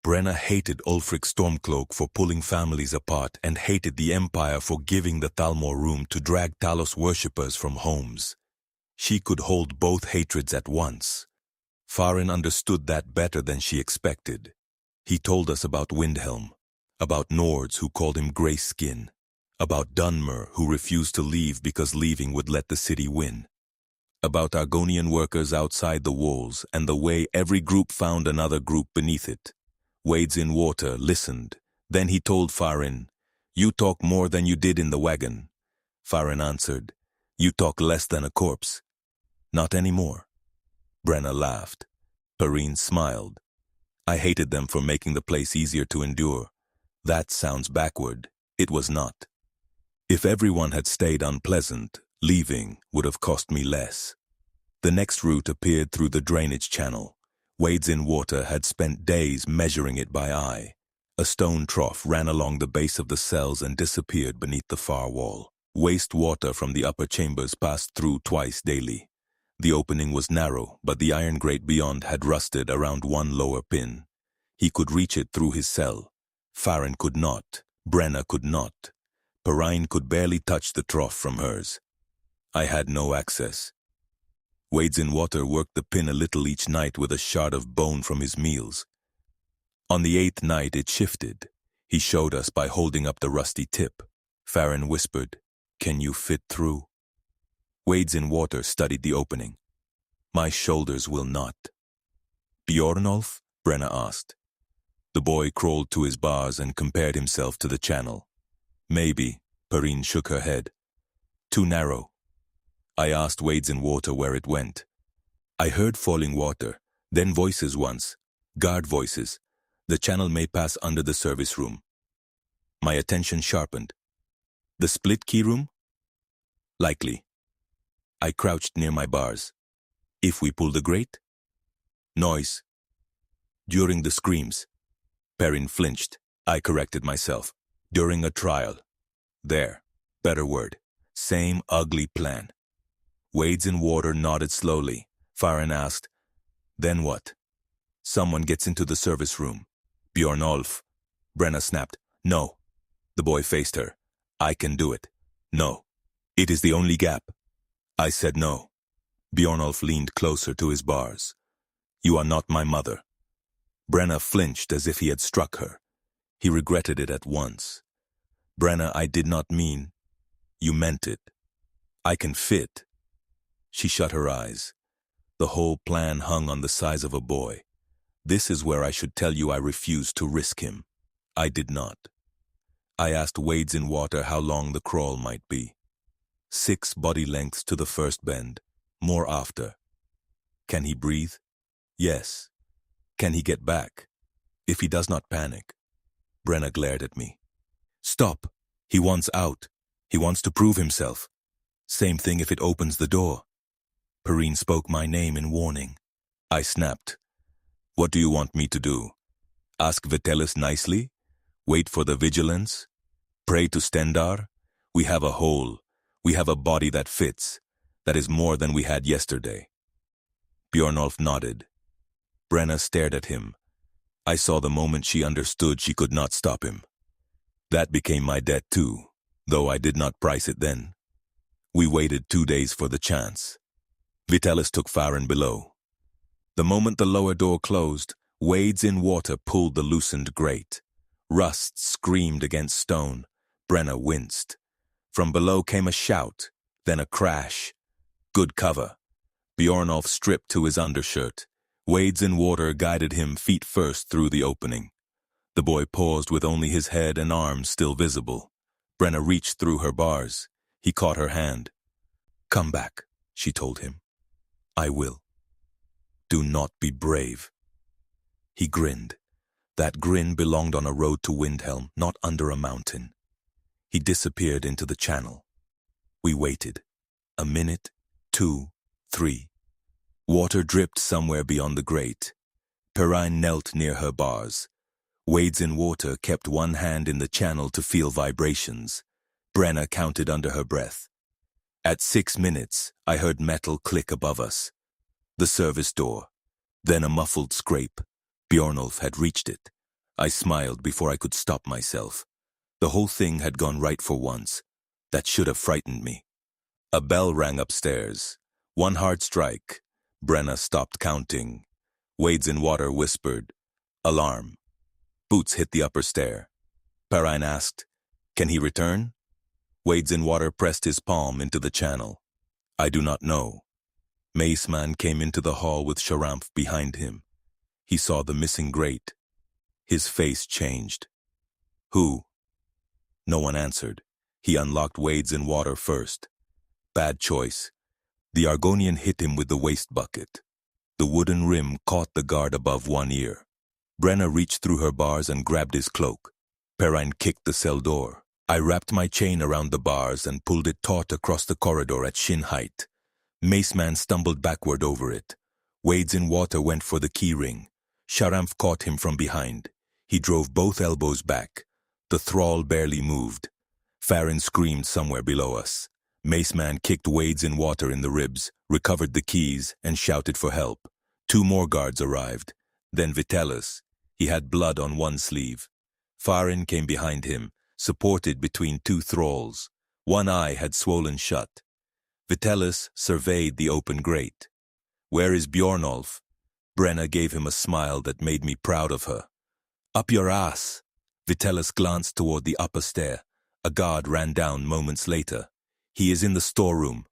Brenna hated Ulfric Stormcloak for pulling families apart and hated the Empire for giving the Thalmor room to drag Talos worshippers from homes. She could hold both hatreds at once. Farron understood that better than she expected. He told us about Windhelm, about Nords who called him Greyskin, about Dunmer who refused to leave because leaving would let the city win, about Argonian workers outside the walls and the way every group found another group beneath it. Wades in Water listened. Then he told Farron, you talk more than you did in the wagon. Farron answered, you talk less than a corpse. Not anymore. Brenna laughed. Perrine smiled. I hated them for making the place easier to endure. That sounds backward. It was not. If everyone had stayed unpleasant, leaving would have cost me less. The next route appeared through the drainage channel. Wades in Water had spent days measuring it by eye. A stone trough ran along the base of the cells and disappeared beneath the far wall. Waste water from the upper chambers passed through twice daily. The opening was narrow, but the iron grate beyond had rusted around one lower pin. He could reach it through his cell. Farron could not. Brenna could not. Perrine could barely touch the trough from hers. I had no access. Wades in Water worked the pin a little each night with a shard of bone from his meals. On the 8th night it shifted. He showed us by holding up the rusty tip. Farron whispered, "Can you fit through?" Wades in Water studied the opening. "My shoulders will not." "Bjornolf?" Brenna asked. The boy crawled to his bars and compared himself to the channel. "Maybe," Perrine shook her head. "Too narrow." I asked Wades in Water where it went. "I heard falling water, then voices once, guard voices. The channel may pass under the service room." My attention sharpened. "The split key room?" "Likely." I crouched near my bars. "If we pull the grate?" "Noise." "During the screams." Perrine flinched. I corrected myself. "During a trial." There. Better word. Same ugly plan. Wades in Water nodded slowly. Farron asked, "Then what?" "Someone gets into the service room." "Bjornolf." Brenna snapped. "No." The boy faced her. "I can do it." "No. It is the only gap." I said no. Bjornolf leaned closer to his bars. "You are not my mother." Brenna flinched as if he had struck her. He regretted it at once. "Brenna, I did not mean." "You meant it." "I can fit." She shut her eyes. The whole plan hung on the size of a boy. This is where I should tell you I refused to risk him. I did not. I asked Wades in Water how long the crawl might be. 6 body lengths to the first bend, more after. Can he breathe? Yes. Can he get back? If he does not panic. Brenna glared at me. "Stop. He wants out. He wants to prove himself. Same thing if it opens the door." Perrine spoke my name in warning. I snapped. "What do you want me to do? Ask Vitalis nicely? Wait for the vigilance? Pray to Stendar? We have a hole. We have a body that fits. That is more than we had yesterday." Bjornolf nodded. Brenna stared at him. I saw the moment she understood she could not stop him. That became my debt too, though I did not price it then. We waited 2 days for the chance. Vitalis took Farron below. The moment the lower door closed, Wades in Water pulled the loosened grate. Rust screamed against stone. Brenna winced. From below came a shout, then a crash. Good cover. Bjornolf stripped to his undershirt. Wades in Water guided him feet first through the opening. The boy paused with only his head and arms still visible. Brenna reached through her bars. He caught her hand. "Come back," she told him. "I will. Do not be brave." He grinned. That grin belonged on a road to Windhelm, not under a mountain. He disappeared into the channel. We waited. A minute, 2, 3. Water dripped somewhere beyond the grate. Perrine knelt near her bars. Wades in Water kept one hand in the channel to feel vibrations. Brenna counted under her breath. At 6 minutes, I heard metal click above us. The service door. Then a muffled scrape. Bjornolf had reached it. I smiled before I could stop myself. The whole thing had gone right for once. That should have frightened me. A bell rang upstairs. 1 hard strike. Brenna stopped counting. Wades in Water whispered, "Alarm." Boots hit the upper stair. Perrine asked, "Can he return?" Wades in Water pressed his palm into the channel. "I do not know." Maceman came into the hall with Sharamph behind him. He saw the missing grate. His face changed. "Who?" No one answered. He unlocked Wades in Water first. Bad choice. The Argonian hit him with the waste bucket. The wooden rim caught the guard above one ear. Brenna reached through her bars and grabbed his cloak. Perrine kicked the cell door. I wrapped my chain around the bars and pulled it taut across the corridor at shin height. Maceman stumbled backward over it. Wades in Water went for the key ring. Sharamph caught him from behind. He drove both elbows back. The thrall barely moved. Farron screamed somewhere below us. Maceman kicked Wades in Water in the ribs, recovered the keys, and shouted for help. 2 more guards arrived. Then Vitalis. He had blood on one sleeve. Farin came behind him, supported between two thralls. One eye had swollen shut. Vitalis surveyed the open grate. "Where is Bjornolf?" Brenna gave him a smile that made me proud of her. "Up your ass!" Vitalis glanced toward the upper stair. A guard ran down moments later. "He is in the storeroom."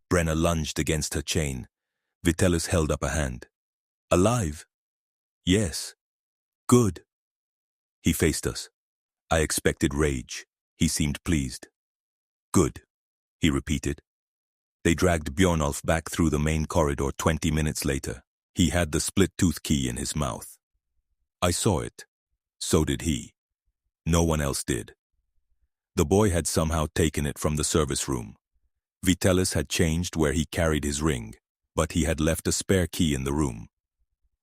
Brenna lunged against her chain. Vitalis held up a hand. "Alive?" "Yes." "Good." He faced us. I expected rage. He seemed pleased. "Good," he repeated. They dragged Bjornolf back through the main corridor 20 minutes later. He had the split-tooth key in his mouth. I saw it. So did he. No one else did. The boy had somehow taken it from the service room. Vitalis had changed where he carried his ring, but he had left a spare key in the room.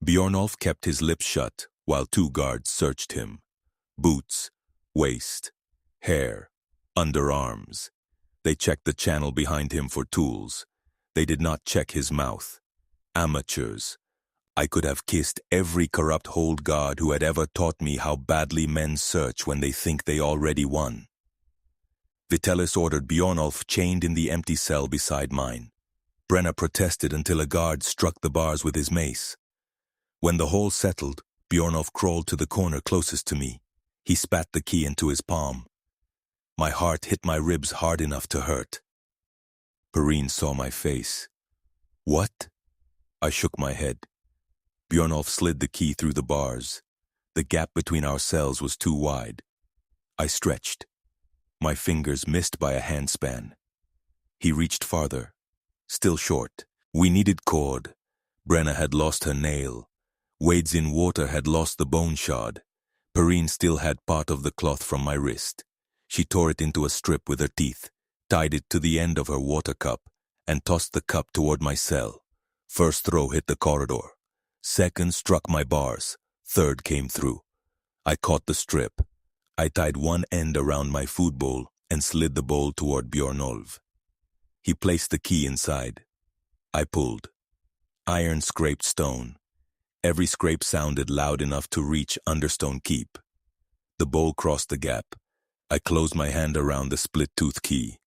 Bjornolf kept his lips shut while two guards searched him. Boots, waist, hair, underarms. They checked the channel behind him for tools. They did not check his mouth. Amateurs. I could have kissed every corrupt hold guard who had ever taught me how badly men search when they think they already won. Vitalis ordered Bjornolf chained in the empty cell beside mine. Brenna protested until a guard struck the bars with his mace. When the hole settled, Bjornolf crawled to the corner closest to me. He spat the key into his palm. My heart hit my ribs hard enough to hurt. Perrine saw my face. "What?" I shook my head. Bjornolf slid the key through the bars. The gap between our cells was too wide. I stretched. My fingers missed by a handspan. He reached farther. Still short. We needed cord. Brenna had lost her nail. Wades in water had lost the bone shard. Perrine still had part of the cloth from my wrist. She tore it into a strip with her teeth, tied it to the end of her water cup, and tossed the cup toward my cell. First throw hit the corridor. Second struck my bars. Third came through. I caught the strip. I tied one end around my food bowl and slid the bowl toward Bjornolf. He placed the key inside. I pulled. Iron scraped stone. Every scrape sounded loud enough to reach Understone Keep. The bowl crossed the gap. I closed my hand around the split-tooth key.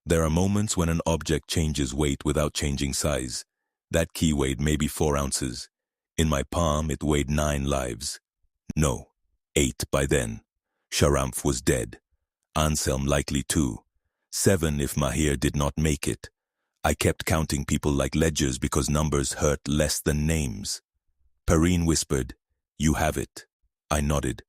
There are moments when an object changes weight without changing size. That key weighed maybe 4 ounces. In my palm, it weighed 9 lives. No, 8 by then. Sharamph was dead. Anselm likely too. 7 if Mahir did not make it. I kept counting people like ledgers because numbers hurt less than names. Perrine whispered, "You have it." I nodded.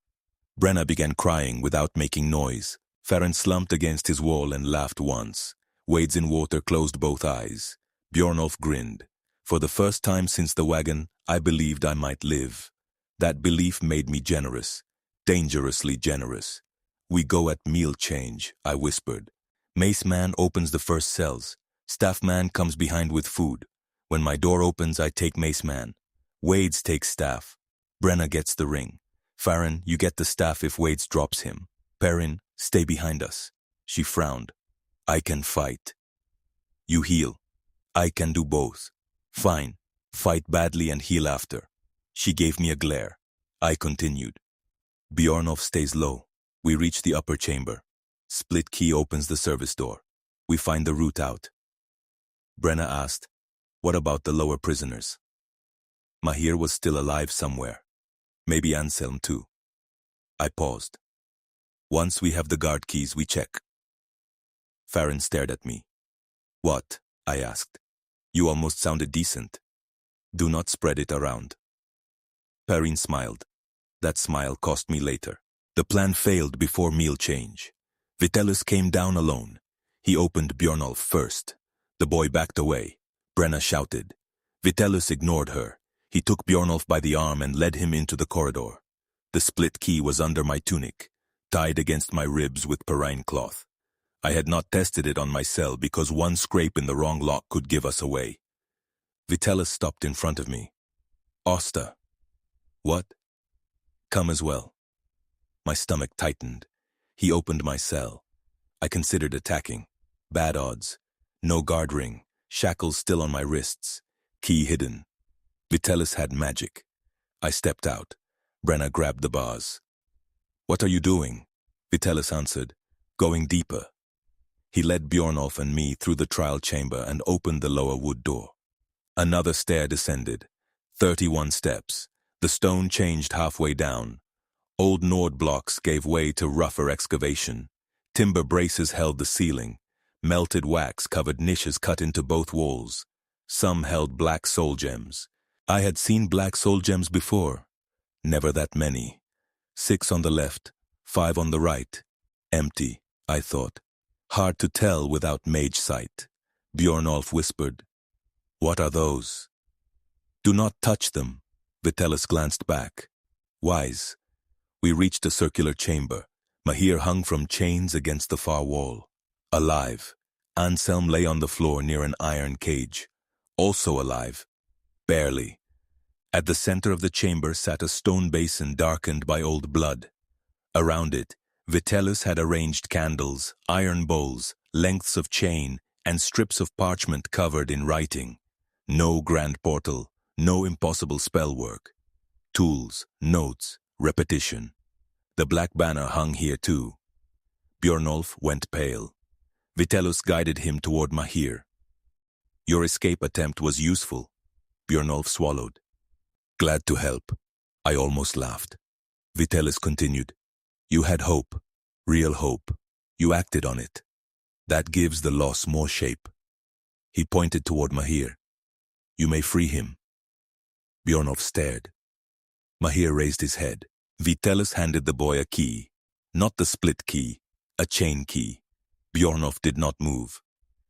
Brenna began crying without making noise. Farron slumped against his wall and laughed once. Wades in water closed both eyes. Bjornolf grinned. For the first time since the wagon, I believed I might live. That belief made me generous. Dangerously generous. "We go at meal change," I whispered. "Mace man opens the first cells. Staff man comes behind with food. When my door opens, I take mace man. Wades takes staff. Brenna gets the ring. Farron, you get the staff if Wades drops him. Perrin, stay behind us." She frowned. "I can fight." "You heal." "I can do both." "Fine. Fight badly and heal after." She gave me a glare. I continued. Bjornolf stays low. We reach the upper chamber. Split key opens the service door. We find the route out. Brenna asked, "What about the lower prisoners?" Mahir was still alive somewhere. Maybe Anselm too. I paused. "Once we have the guard keys, we check." Farron stared at me. "What?" I asked. "You almost sounded decent." "Do not spread it around." Perrine smiled. That smile cost me later. The plan failed before meal change. Vitalis came down alone. He opened Bjornolf first. The boy backed away. Brenna shouted. Vitalis ignored her. He took Bjornolf by the arm and led him into the corridor. The split key was under my tunic, tied against my ribs with perrine cloth. I had not tested it on my cell because one scrape in the wrong lock could give us away. Vitalis stopped in front of me. "Ostar." "What?" "Come as well." My stomach tightened. He opened my cell. I considered attacking. Bad odds. No guard ring. Shackles still on my wrists. Key hidden. Vitalis had magic. I stepped out. Brenna grabbed the bars. What are you doing? Vitalis answered, going deeper. He led Bjornolf and me through the trial chamber and opened the lower wood door. Another stair descended. 31 steps. The stone changed halfway down. Old Nord blocks gave way to rougher excavation. Timber braces held the ceiling. Melted wax covered niches cut into both walls. Some held black soul gems. I had seen black soul gems before. Never that many. 6 on the left, 5 on the right. Empty, I thought. Hard to tell without mage sight. Bjornolf whispered, "What are those?" "Do not touch them." Vitalis glanced back. Wise. We reached a circular chamber. Mahir hung from chains against the far wall. Alive. Anselm lay on the floor near an iron cage. Also alive. Barely. At the center of the chamber sat a stone basin darkened by old blood. Around it, Vitalis had arranged candles, iron bowls, lengths of chain, and strips of parchment covered in writing. No grand portal, no impossible spell work. Tools, notes, repetition. The black banner hung here too. Bjornolf went pale. Vitalis guided him toward Mahir. "Your escape attempt was useful." Bjornolf swallowed. "Glad to help." I almost laughed. Vitalis continued. "You had hope, real hope. You acted on it. That gives the loss more shape." He pointed toward Mahir. "You may free him." Bjornolf stared. Mahir raised his head. Vitalis handed the boy a key. Not the split key, a chain key. Bjornolf did not move.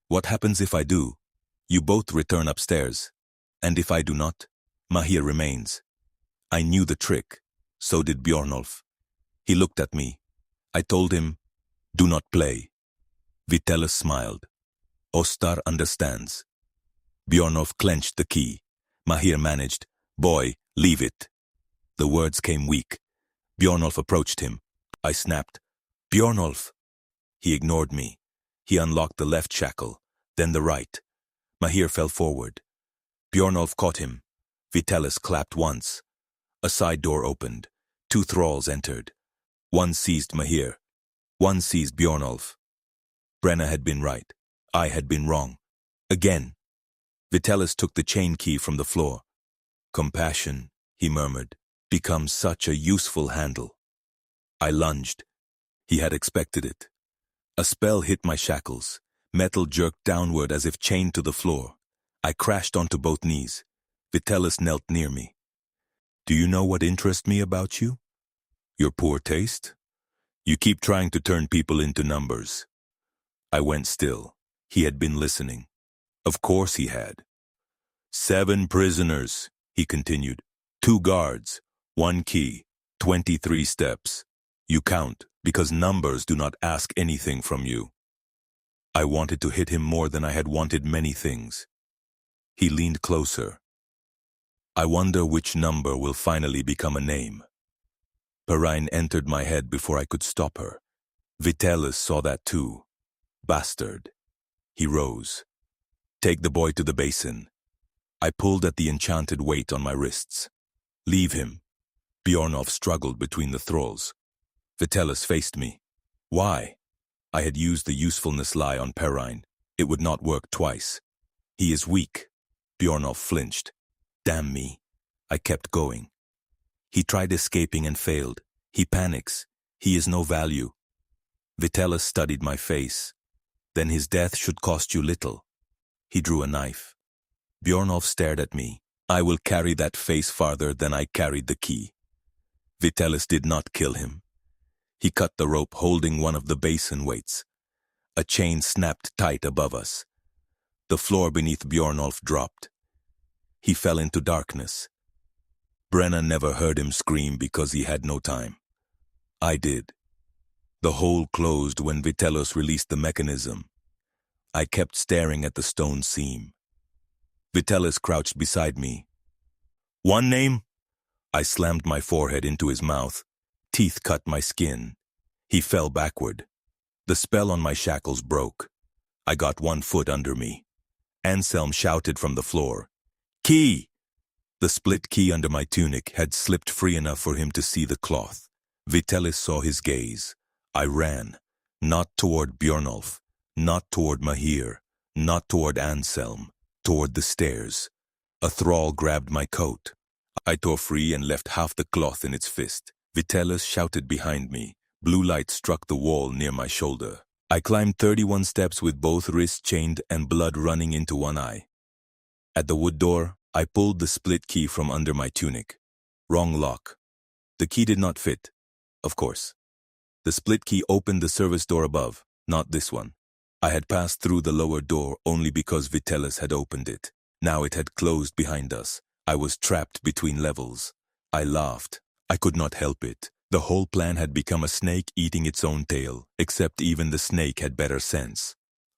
"What happens if I do?" "You both return upstairs. And if I do not?" "Mahir remains." I knew the trick. So did Bjornolf. He looked at me. I told him, "Do not play." Vitalis smiled. "Ostar understands." Bjornolf clenched the key. Mahir managed, "Boy, leave it." The words came weak. Bjornolf approached him. I snapped, "Bjornolf." He ignored me. He unlocked the left shackle, then the right. Mahir fell forward. Bjornolf caught him. Vitalis clapped once. A side door opened. 2 thralls entered. One seized Mahir. One seized Bjornolf. Brenna had been right. I had been wrong. Again. Vitalis took the chain key from the floor. "Compassion," he murmured, "becomes such a useful handle." I lunged. He had expected it. A spell hit my shackles. Metal jerked downward as if chained to the floor. I crashed onto both knees. Vitalis knelt near me. "Do you know what interests me about you? Your poor taste? You keep trying to turn people into numbers." I went still. He had been listening. Of course he had. "7 prisoners," he continued. 2 guards, 1 key, 23 steps. You count, because numbers do not ask anything from you. I wanted to hit him more than I had wanted many things. He leaned closer. "I wonder which number will finally become a name." Perrine entered my head before I could stop her. Vitalis saw that too. Bastard. He rose. "Take the boy to the basin." I pulled at the enchanted weight on my wrists. "Leave him." Bjornolf struggled between the thralls. Vitalis faced me. "Why?" I had used the usefulness lie on Perrine. It would not work twice. "He is weak." Bjornolf flinched. Damn me. I kept going. "He tried escaping and failed. He panics. He is no value." Vitalis studied my face. "Then his death should cost you little." He drew a knife. Bjornolf stared at me. "I will carry that face farther than I carried the key." Vitalis did not kill him. He cut the rope holding one of the basin weights. A chain snapped tight above us. The floor beneath Bjornolf dropped. He fell into darkness. Brenna never heard him scream because he had no time. I did. The hole closed when Vitalis released the mechanism. I kept staring at the stone seam. Vitalis crouched beside me. "One name?" I slammed my forehead into his mouth. Teeth cut my skin. He fell backward. The spell on my shackles broke. I got 1 foot under me. Anselm shouted from the floor, "Key!" The split key under my tunic had slipped free enough for him to see the cloth. Vitalis saw his gaze. I ran, not toward Bjornolf, not toward Mahir, not toward Anselm, toward the stairs. A thrall grabbed my coat. I tore free and left half the cloth in its fist. Vitalis shouted behind me. Blue light struck the wall near my shoulder. I climbed 31 steps with both wrists chained and blood running into one eye. At the wood door, I pulled the split key from under my tunic. Wrong lock. The key did not fit, of course. The split key opened the service door above, not this one. I had passed through the lower door only because Vitalis had opened it. Now it had closed behind us. I was trapped between levels. I laughed. I could not help it. The whole plan had become a snake eating its own tail, except even the snake had better sense.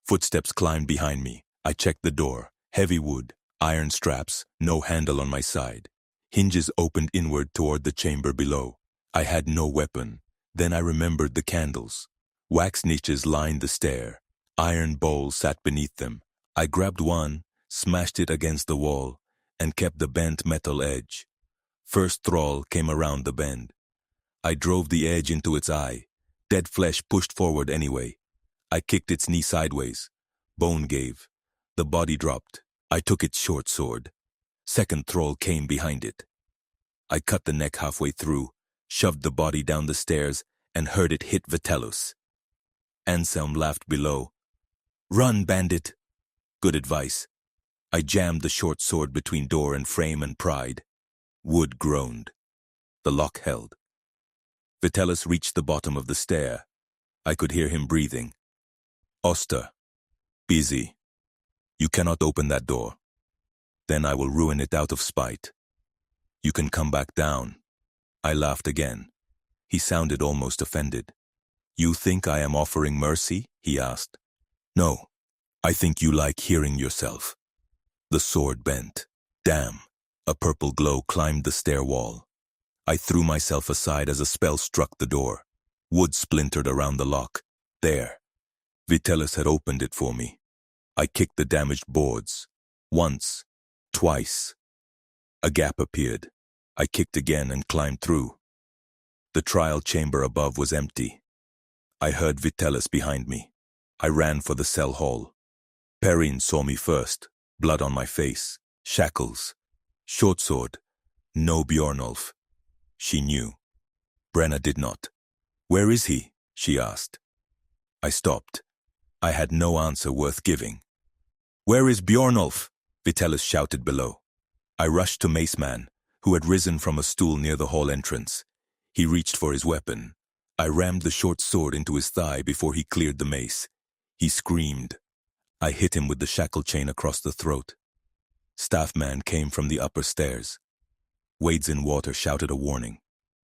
Footsteps climbed behind me. I checked the door. Heavy wood, iron straps, no handle on my side. Hinges opened inward toward the chamber below. I had no weapon. Then I remembered the candles. Wax niches lined the stair. Iron bowls sat beneath them. I grabbed one, smashed it against the wall, and kept the bent metal edge. First thrall came around the bend. I drove the edge into its eye. Dead flesh pushed forward anyway. I kicked its knee sideways. Bone gave. The body dropped. I took its short sword. Second thrall came behind it. I cut the neck halfway through, shoved the body down the stairs, and heard it hit Vitalis. Anselm laughed below. "Run, bandit." Good advice. I jammed the short sword between door and frame and pried. Wood groaned. The lock held. Vitalis reached the bottom of the stair. I could hear him breathing. "Ostar, busy. You cannot open that door. Then I will ruin it out of spite. You can come back down." I laughed again. He sounded almost offended. "You think I am offering mercy?" he asked. "No, I think you like hearing yourself." The sword bent. Damn. A purple glow climbed the stair wall. I threw myself aside as a spell struck the door. Wood splintered around the lock. There. Vitalis had opened it for me. I kicked the damaged boards. Once. Twice. A gap appeared. I kicked again and climbed through. The trial chamber above was empty. I heard Vitalis behind me. I ran for the cell hall. Perrine saw me first. Blood on my face. Shackles. Short sword. No Bjornolf. She knew. Brenna did not. "Where is he?" she asked. I stopped. I had no answer worth giving. "Where is Bjornolf?" Vitalis shouted below. I rushed to Maceman, who had risen from a stool near the hall entrance. He reached for his weapon. I rammed the short sword into his thigh before he cleared the mace. He screamed. I hit him with the shackle chain across the throat. Staffman came from the upper stairs. Wades in water shouted a warning.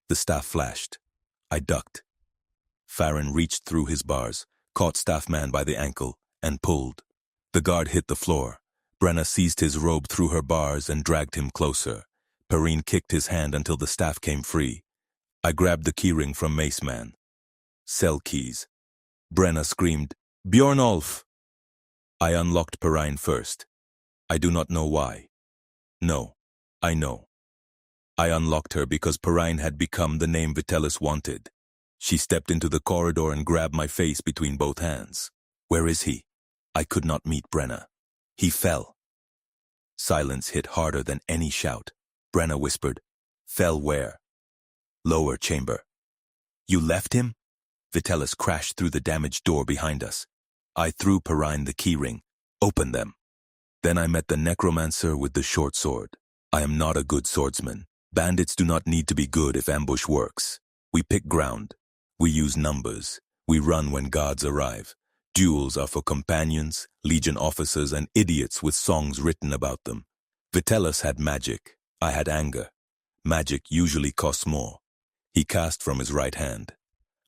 The staff flashed. I ducked. Farron reached through his bars, caught Staffman by the ankle, and pulled. The guard hit the floor. Brenna seized his robe through her bars and dragged him closer. Perrine kicked his hand until the staff came free. I grabbed the keyring from Maceman. Cell keys. Brenna screamed, "Bjornolf!" I unlocked Perrine first. I do not know why. No, I know. I unlocked her because Perrine had become the name Vitalis wanted. She stepped into the corridor and grabbed my face between both hands. "Where is he?" I could not meet Brenna. "He fell." Silence hit harder than any shout. Brenna whispered, "Fell where?" "Lower chamber." "You left him?" Vitalis crashed through the damaged door behind us. I threw Perrine the keyring. "Open them." Then I met the necromancer with the short sword. I am not a good swordsman. Bandits do not need to be good if ambush works. We pick ground. We use numbers. We run when gods arrive. Duels are for companions, legion officers, and idiots with songs written about them. Vitalis had magic. I had anger. Magic usually costs more. He cast from his right hand.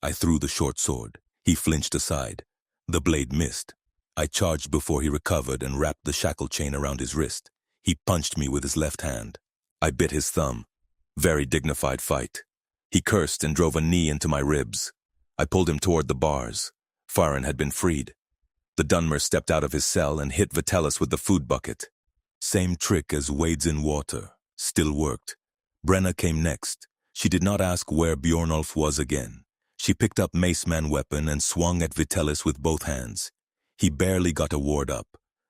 I threw the short sword. He flinched aside. The blade missed. I charged before he recovered and wrapped the shackle chain around his wrist. He punched me with his left hand. I bit his thumb. Very dignified fight. He cursed and drove a knee into my ribs. I pulled him toward the bars. Farron had been freed. The Dunmer stepped out of his cell and hit Vitalis with the food bucket. Same trick as Wades in water. Still worked. Brenna came next. She did not ask where Bjornolf was again. She picked up Maceman weapon and swung at Vitalis with both hands. He barely got a ward up.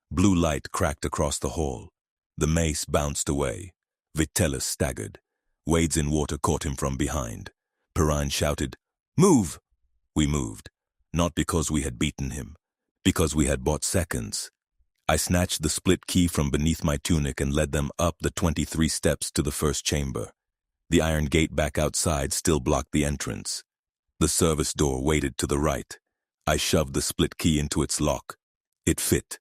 Blue light cracked across the hall. The mace bounced away. Vitalis staggered. Wades in water caught him from behind. Perrine shouted, "Move!" We moved, not because we had beaten him, because we had bought seconds. I snatched the split key from beneath my tunic and led them up the 23 steps to the first chamber. The iron gate back outside still blocked the entrance. The service door waited to the right. I shoved the split key into its lock. It fit.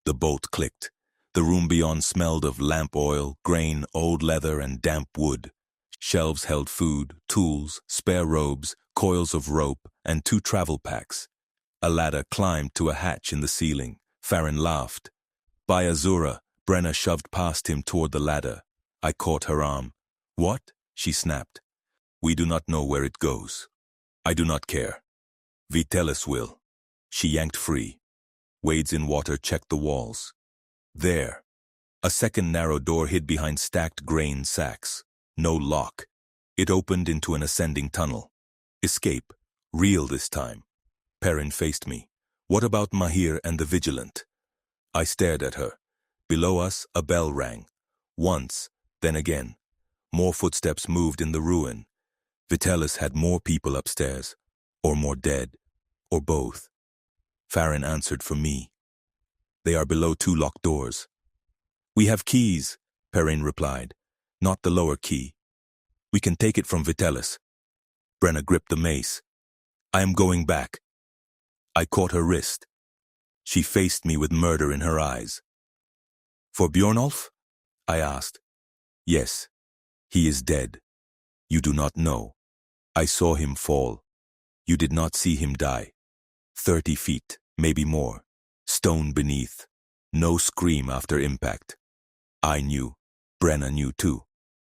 The bolt clicked. The room beyond smelled of lamp oil, grain, old leather, and damp wood. Shelves held food, tools, spare robes, coils of rope, and 2 travel packs. A ladder climbed to a hatch in the ceiling. Farron laughed. By Azura, Brenna shoved past him toward the ladder. I caught her arm. "What?" she snapped. "We do not know where it goes. I do not care. Vitalis will." She yanked free. Wades in water checked the walls. There. A second narrow door hid behind stacked grain sacks. No lock. It opened into an ascending tunnel. Escape. Real this time. Perrin faced me. "What about Mahir and the Vigilant?" I stared at her. Below us, a bell rang. Once, then again. More footsteps moved in the ruin. Vitalis had more people upstairs. Or more dead. Or both. Farron answered for me. "They are below 2 locked doors." "We have keys," Perrin replied. "Not the lower key. We can take it from Vitalis." Brenna gripped the mace. "I am going back." I caught her wrist. She faced me with murder in her eyes. "For Bjornolf?" I asked. "Yes. He is dead. You do not know. I saw him fall. You did not see him die. 30 feet, maybe more. Stone beneath. No scream after impact. I knew. Brenna knew too."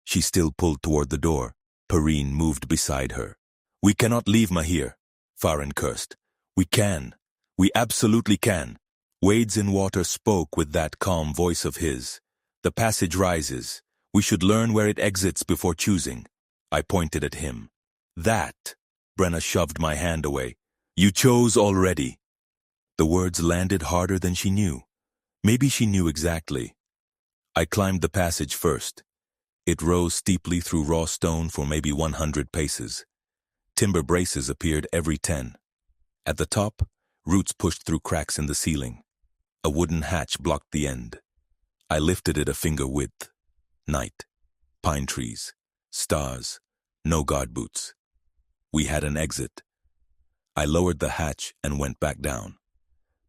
She still pulled toward the door. Perrine moved beside her. "We cannot leave Mahir," Farron cursed. "We can. We absolutely can." Wades in water spoke with that calm voice of his. "The passage rises. We should learn where it exits before choosing." I pointed at him. "That." Brenna shoved my hand away. "You chose already." The words landed harder than she knew. Maybe she knew exactly. I climbed the passage first. It rose steeply through raw stone for maybe 100 paces. Timber braces appeared every 10. At the top, roots pushed through cracks in the ceiling. A wooden hatch blocked the end. I lifted it a finger width. Night. Pine trees. Stars. No guard boots. We had an exit. I lowered the hatch and went back down.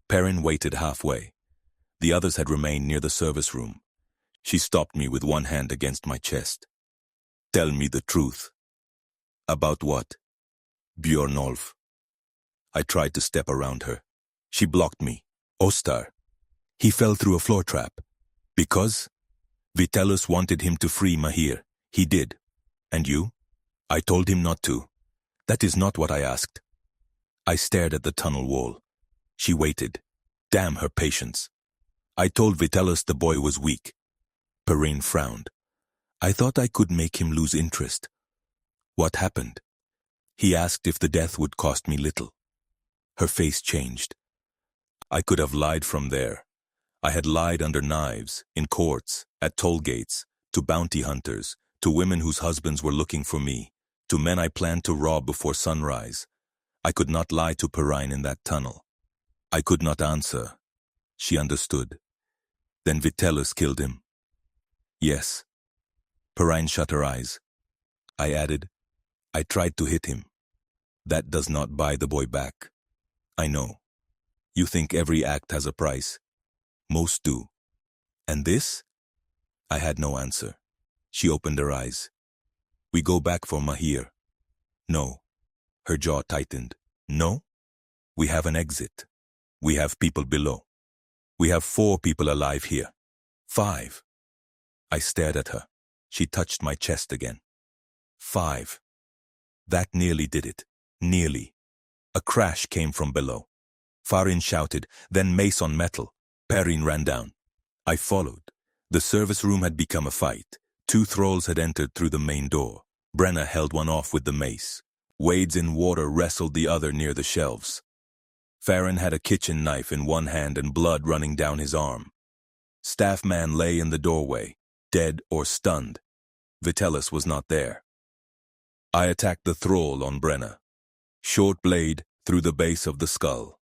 Perrin waited halfway. The others had remained near the service room. She stopped me with one hand against my chest. "Tell me the truth." "About what?" "Bjornolf." I tried to step around her. She blocked me. "Ostar. He fell through a floor trap." "Because?" "Vitalis wanted him to free Mahir. He did." "And you?" "I told him not to." "That is not what I asked." I stared at the tunnel wall. She waited. Damn her patience. "I told Vitalis the boy was weak." Perrine frowned. "I thought I could make him lose interest." "What happened?" "He asked if the death would cost me little." Her face changed. I could have lied from there. I had lied under knives, in courts, at toll gates, to bounty hunters, to women whose husbands were looking for me, to men I planned to rob before sunrise. I could not lie to Perrine in that tunnel. I could not answer. She understood. "Then Vitalis killed him." "Yes." Perrine shut her eyes. I added, "I tried to hit him. That does not buy the boy back." "I know. You think every act has a price. Most do. And this?" I had no answer. She opened her eyes. "We go back for Mahir." "No." Her jaw tightened. "No? We have an exit. We have people below. We have 4 people alive here. 5. I stared at her. She touched my chest again. 5. That nearly did it. Nearly. A crash came from below. Farron shouted, then mace on metal. Perrine ran down. I followed. The service room had become a fight. 2 thralls had entered through the main door. Brenna held one off with the mace. Wades in water wrestled the other near the shelves. Farron had a kitchen knife in one hand and blood running down his arm. Staff man lay in the doorway, dead or stunned. Vitalis was not there. I attacked the thrall on Brenna. Short blade through the base of the skull.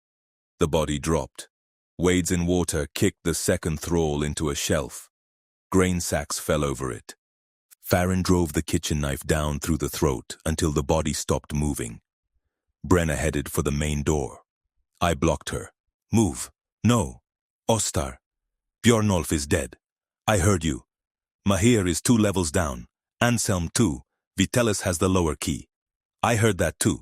The body dropped. Wades in water kicked the second thrall into a shelf. Grain sacks fell over it. Farron drove the kitchen knife down through the throat until the body stopped moving. Brenna headed for the main door. I blocked her. Move. No. Ostar. Bjornolf is dead. I heard you. Mahir is 2 levels down. Anselm too. Vitalis has the lower key. I heard that too.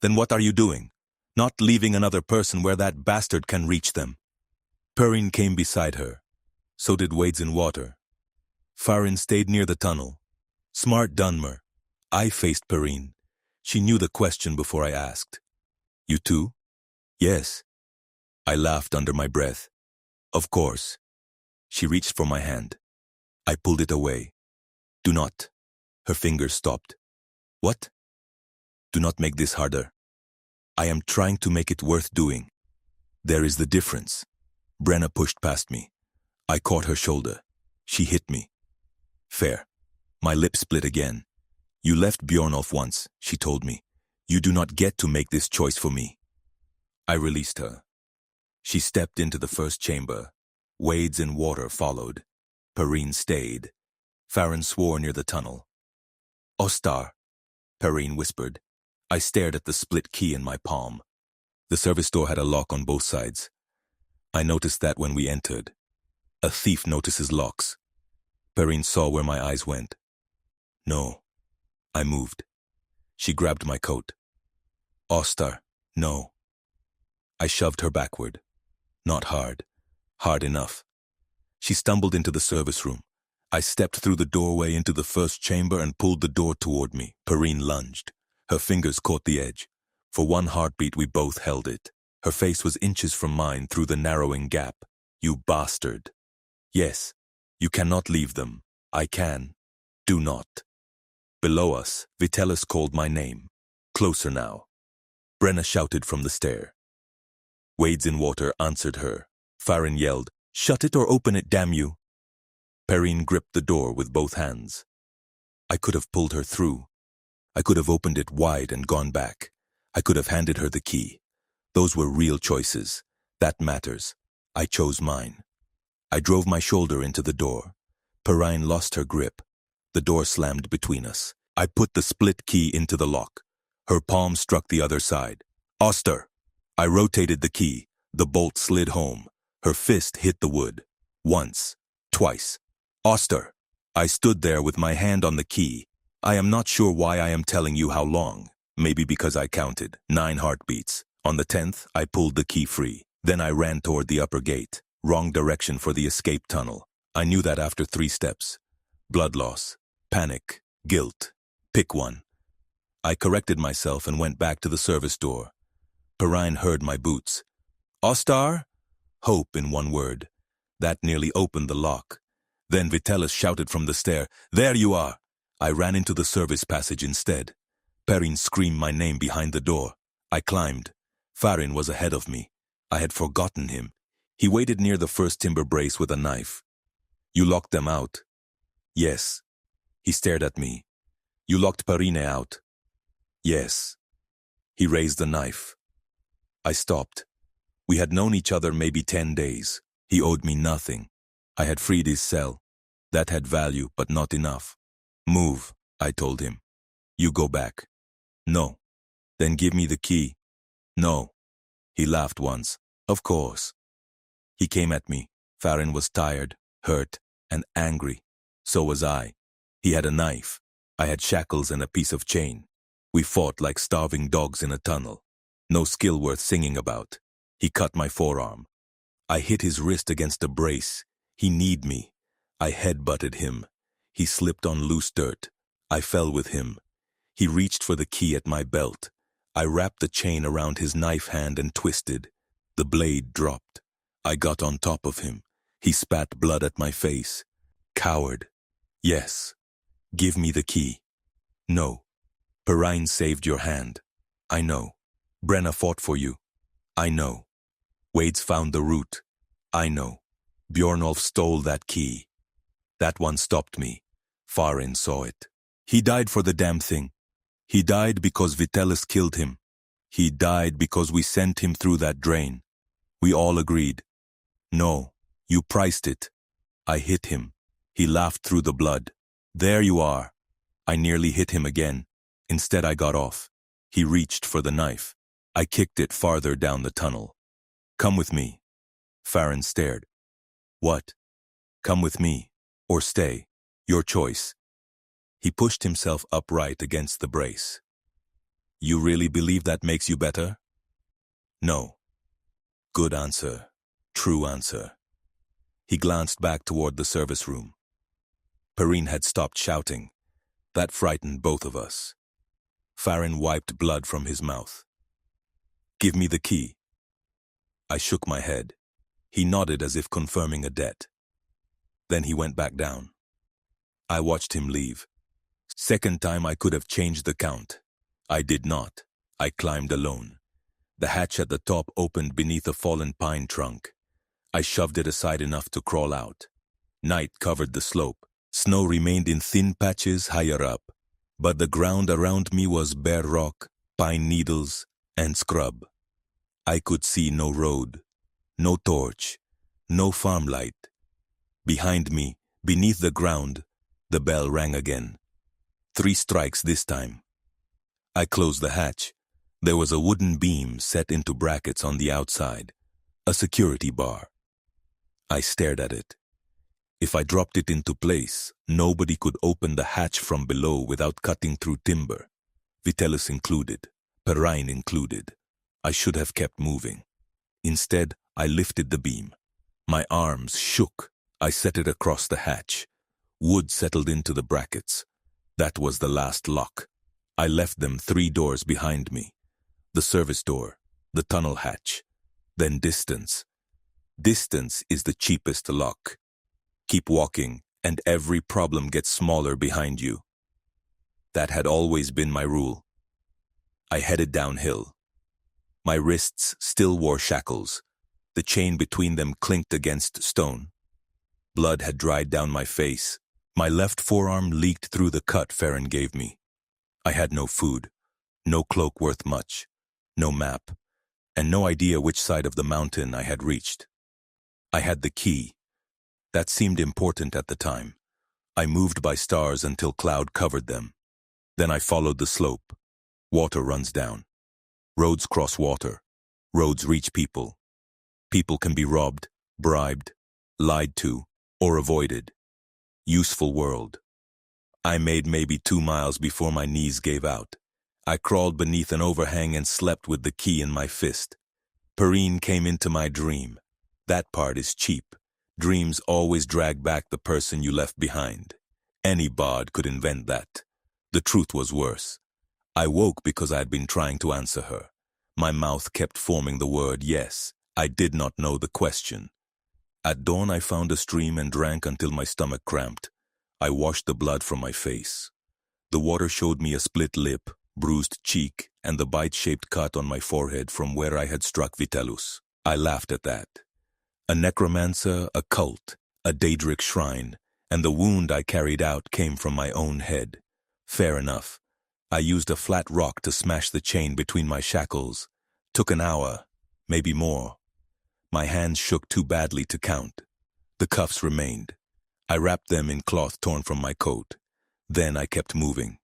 Then what are you doing? Not leaving another person where that bastard can reach them. Perrine came beside her. So did Wades in water. Farron stayed near the tunnel. Smart Dunmer. I faced Perrine. She knew the question before I asked. You too? Yes. I laughed under my breath. Of course. She reached for my hand. I pulled it away. Do not. Her fingers stopped. What? Do not make this harder. I am trying to make it worth doing. There is the difference. Brenna pushed past me. I caught her shoulder. She hit me. Fair. My lips split again. You left Bjornolf once, she told me. You do not get to make this choice for me. I released her. She stepped into the first chamber. Wades in water followed. Perrine stayed. Farron swore near the tunnel. Ostar, Perrine whispered. I stared at the split key in my palm. The service door had a lock on both sides. I noticed that when we entered. A thief notices locks. Perrine saw where my eyes went. No. I moved. She grabbed my coat. Ostar, no. I shoved her backward. Not hard. Hard enough. She stumbled into the service room. I stepped through the doorway into the first chamber and pulled the door toward me. Perrine lunged. Her fingers caught the edge. For one heartbeat, we both held it. Her face was inches from mine through the narrowing gap. You bastard. Yes, you cannot leave them. I can. Do not. Below us, Vitalis called my name. Closer now. Brenna shouted from the stair. Wades in water answered her. Farron yelled, Shut it or open it, damn you. Perrine gripped the door with both hands. I could have pulled her through. I could have opened it wide and gone back. I could have handed her the key. Those were real choices. That matters. I chose mine. I drove my shoulder into the door. Perrine lost her grip. The door slammed between us. I put the split key into the lock. Her palm struck the other side. Ostar! I rotated the key. The bolt slid home. Her fist hit the wood. Once. Twice. Ostar! I stood there with my hand on the key. I am not sure why I am telling you how long. Maybe because I counted. 9 heartbeats. On the 10th, I pulled the key free. Then I ran toward the upper gate. Wrong direction for the escape tunnel. I knew that after 3 steps. Blood loss. Panic. Guilt. Pick one. I corrected myself and went back to the service door. Perrine heard my boots. Ostar? Hope in one word. That nearly opened the lock. Then Vitalis shouted from the stair, There you are! I ran into the service passage instead. Perrine screamed my name behind the door. I climbed. Farron was ahead of me. I had forgotten him. He waited near the first timber brace with a knife. You locked them out? Yes. He stared at me. You locked Perrine out? Yes. He raised the knife. I stopped. We had known each other maybe 10 days. He owed me nothing. I had freed his cell. That had value, but not enough. Move, I told him. You go back. No. Then give me the key. No. He laughed once. Of course. He came at me. Farron was tired, hurt, and angry. So was I. He had a knife. I had shackles and a piece of chain. We fought like starving dogs in a tunnel. No skill worth singing about. He cut my forearm. I hit his wrist against a brace. He kneed me. I headbutted him. He slipped on loose dirt. I fell with him. He reached for the key at my belt. I wrapped the chain around his knife hand and twisted. The blade dropped. I got on top of him. He spat blood at my face. Coward. Yes. Give me the key. No. Perrine saved your hand. I know. Brenna fought for you. I know. Wade's found the root. I know. Bjornolf stole that key. That one stopped me. Farin saw it. He died for the damn thing. He died because Vitellis killed him. He died because we sent him through that drain. We all agreed. No, you priced it. I hit him. He laughed through the blood. There you are. I nearly hit him again. Instead I got off. He reached for the knife. I kicked it farther down the tunnel. Come with me. Farin stared. What? Come with me. Or stay. Your choice. He pushed himself upright against the brace. You really believe that makes you better? No. Good answer. True answer. He glanced back toward the service room. Perrine had stopped shouting. That frightened both of us. Farin wiped blood from his mouth. Give me the key. I shook my head. He nodded as if confirming a debt. Then he went back down. I watched him leave. Second time I could have changed the count. I did not. I climbed alone. The hatch at the top opened beneath a fallen pine trunk. I shoved it aside enough to crawl out. Night covered the slope. Snow remained in thin patches higher up, but the ground around me was bare rock, pine needles, and scrub. I could see no road, no torch, no farm light. Behind me, beneath the ground, the bell rang again. 3 strikes this time. I closed the hatch. There was a wooden beam set into brackets on the outside, a security bar. I stared at it. If I dropped it into place, nobody could open the hatch from below without cutting through timber. Vitellis included, Perrine included. I should have kept moving. Instead, I lifted the beam. My arms shook. I set it across the hatch. Wood settled into the brackets. That was the last lock. I left them 3 doors behind me. The service door, the tunnel hatch, then distance. Distance is the cheapest lock. Keep walking, and every problem gets smaller behind you. That had always been my rule. I headed downhill. My wrists still wore shackles. The chain between them clinked against stone. Blood had dried down my face. My left forearm leaked through the cut Farin gave me. I had no food, no cloak worth much, no map, and no idea which side of the mountain I had reached. I had the key. That seemed important at the time. I moved by stars until cloud covered them. Then I followed the slope. Water runs down. Roads cross water. Roads reach people. People can be robbed, bribed, lied to, or avoided. Useful world. I made maybe 2 miles before my knees gave out. I crawled beneath an overhang and slept with the key in my fist. Perrine came into my dream. That part is cheap. Dreams always drag back the person you left behind. Any bard could invent that. The truth was worse. I woke because I had been trying to answer her. My mouth kept forming the word yes. I did not know the question. At dawn I found a stream and drank until my stomach cramped. I washed the blood from my face. The water showed me a split lip, bruised cheek, and the bite-shaped cut on my forehead from where I had struck Vitellis. I laughed at that. A necromancer, a cult, a Daedric shrine, and the wound I carried out came from my own head. Fair enough. I used a flat rock to smash the chain between my shackles. Took an hour, maybe more. My hands shook too badly to count. The cuffs remained. I wrapped them in cloth torn from my coat. Then I kept moving.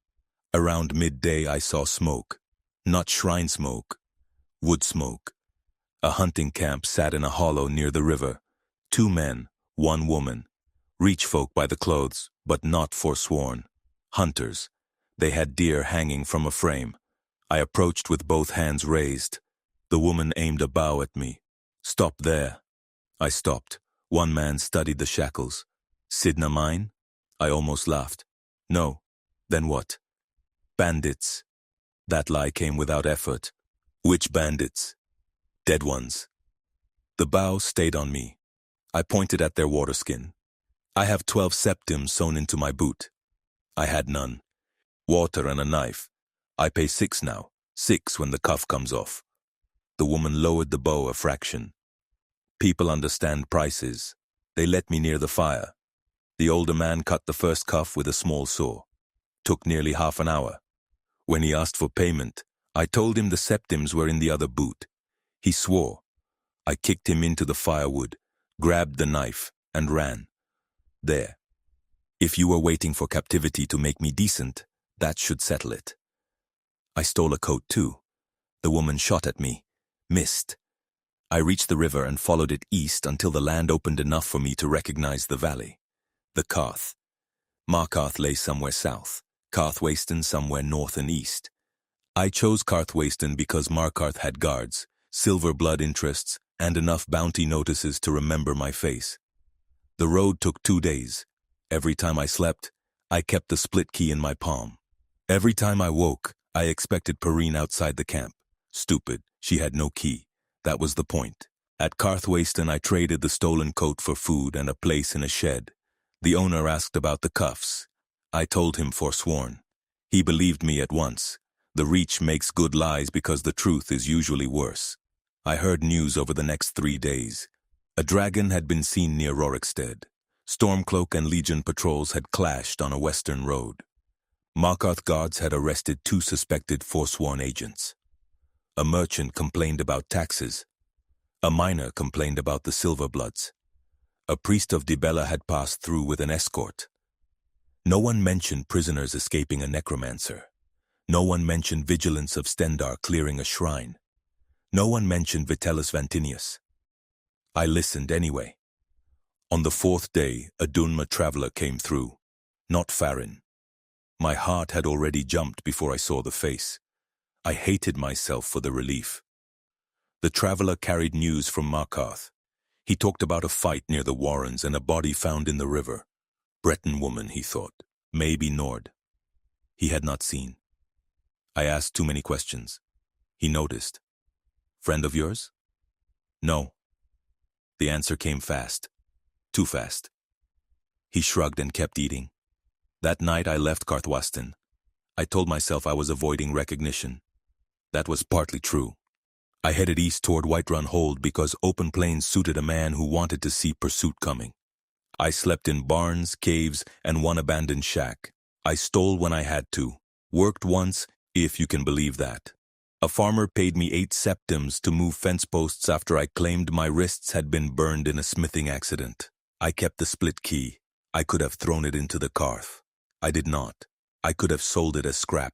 Around midday I saw smoke. Not shrine smoke. Wood smoke. A hunting camp sat in a hollow near the river. 2 men, 1 woman. Reach folk by the clothes, but not forsworn. Hunters. They had deer hanging from a frame. I approached with both hands raised. The woman aimed a bow at me. Stop there. I stopped. 1 man studied the shackles. Sidna mine? I almost laughed. No. Then what? Bandits. That lie came without effort. Which bandits? Dead ones. The bow stayed on me. I pointed at their waterskin. I have 12 septims sewn into my boot. I had none. Water and a knife. I pay 6 now. 6 when the cuff comes off. The woman lowered the bow a fraction. People understand prices. They let me near the fire. The older man cut the first cuff with a small saw. Took nearly half an hour. When he asked for payment, I told him the septims were in the other boot. He swore. I kicked him into the firewood, grabbed the knife, and ran. There. If you were waiting for captivity to make me decent, that should settle it. I stole a coat too. The woman shot at me. Missed. I reached the river and followed it east until the land opened enough for me to recognize the valley. The Carth. Markarth lay somewhere south, Carthwayston somewhere north and east. I chose Carthwayston because Markarth had guards, silver blood interests, and enough bounty notices to remember my face. The road took 2 days. Every time I slept, I kept the split key in my palm. Every time I woke, I expected Perrine outside the camp. Stupid, she had no key. That was the point. At Carthwayston, I traded the stolen coat for food and a place in a shed. The owner asked about the cuffs. I told him forsworn. He believed me at once. The Reach makes good lies because the truth is usually worse. I heard news over the next 3 days. A dragon had been seen near Rorikstead. Stormcloak and Legion patrols had clashed on a western road. Markarth guards had arrested 2 suspected forsworn agents. A merchant complained about taxes. A miner complained about the Silverbloods. A priest of Dibella had passed through with an escort. No one mentioned prisoners escaping a necromancer. No one mentioned vigilance of Stendar clearing a shrine. No one mentioned Vitellius Vantinius. I listened anyway. On the 4th day, a Dunma traveler came through. Not Farin. My heart had already jumped before I saw the face. I hated myself for the relief. The traveler carried news from Markarth. He talked about a fight near the Warrens and a body found in the river. Breton woman, he thought. Maybe Nord. He had not seen. I asked too many questions. He noticed. Friend of yours? No. The answer came fast. Too fast. He shrugged and kept eating. That night I left Carthwayston. I told myself I was avoiding recognition. That was partly true. I headed east toward Whiterun Hold because open plains suited a man who wanted to see pursuit coming. I slept in barns, caves, and one abandoned shack. I stole when I had to. Worked once, if you can believe that. A farmer paid me 8 septims to move fence posts after I claimed my wrists had been burned in a smithing accident. I kept the split key. I could have thrown it into the Carth. I did not. I could have sold it as scrap,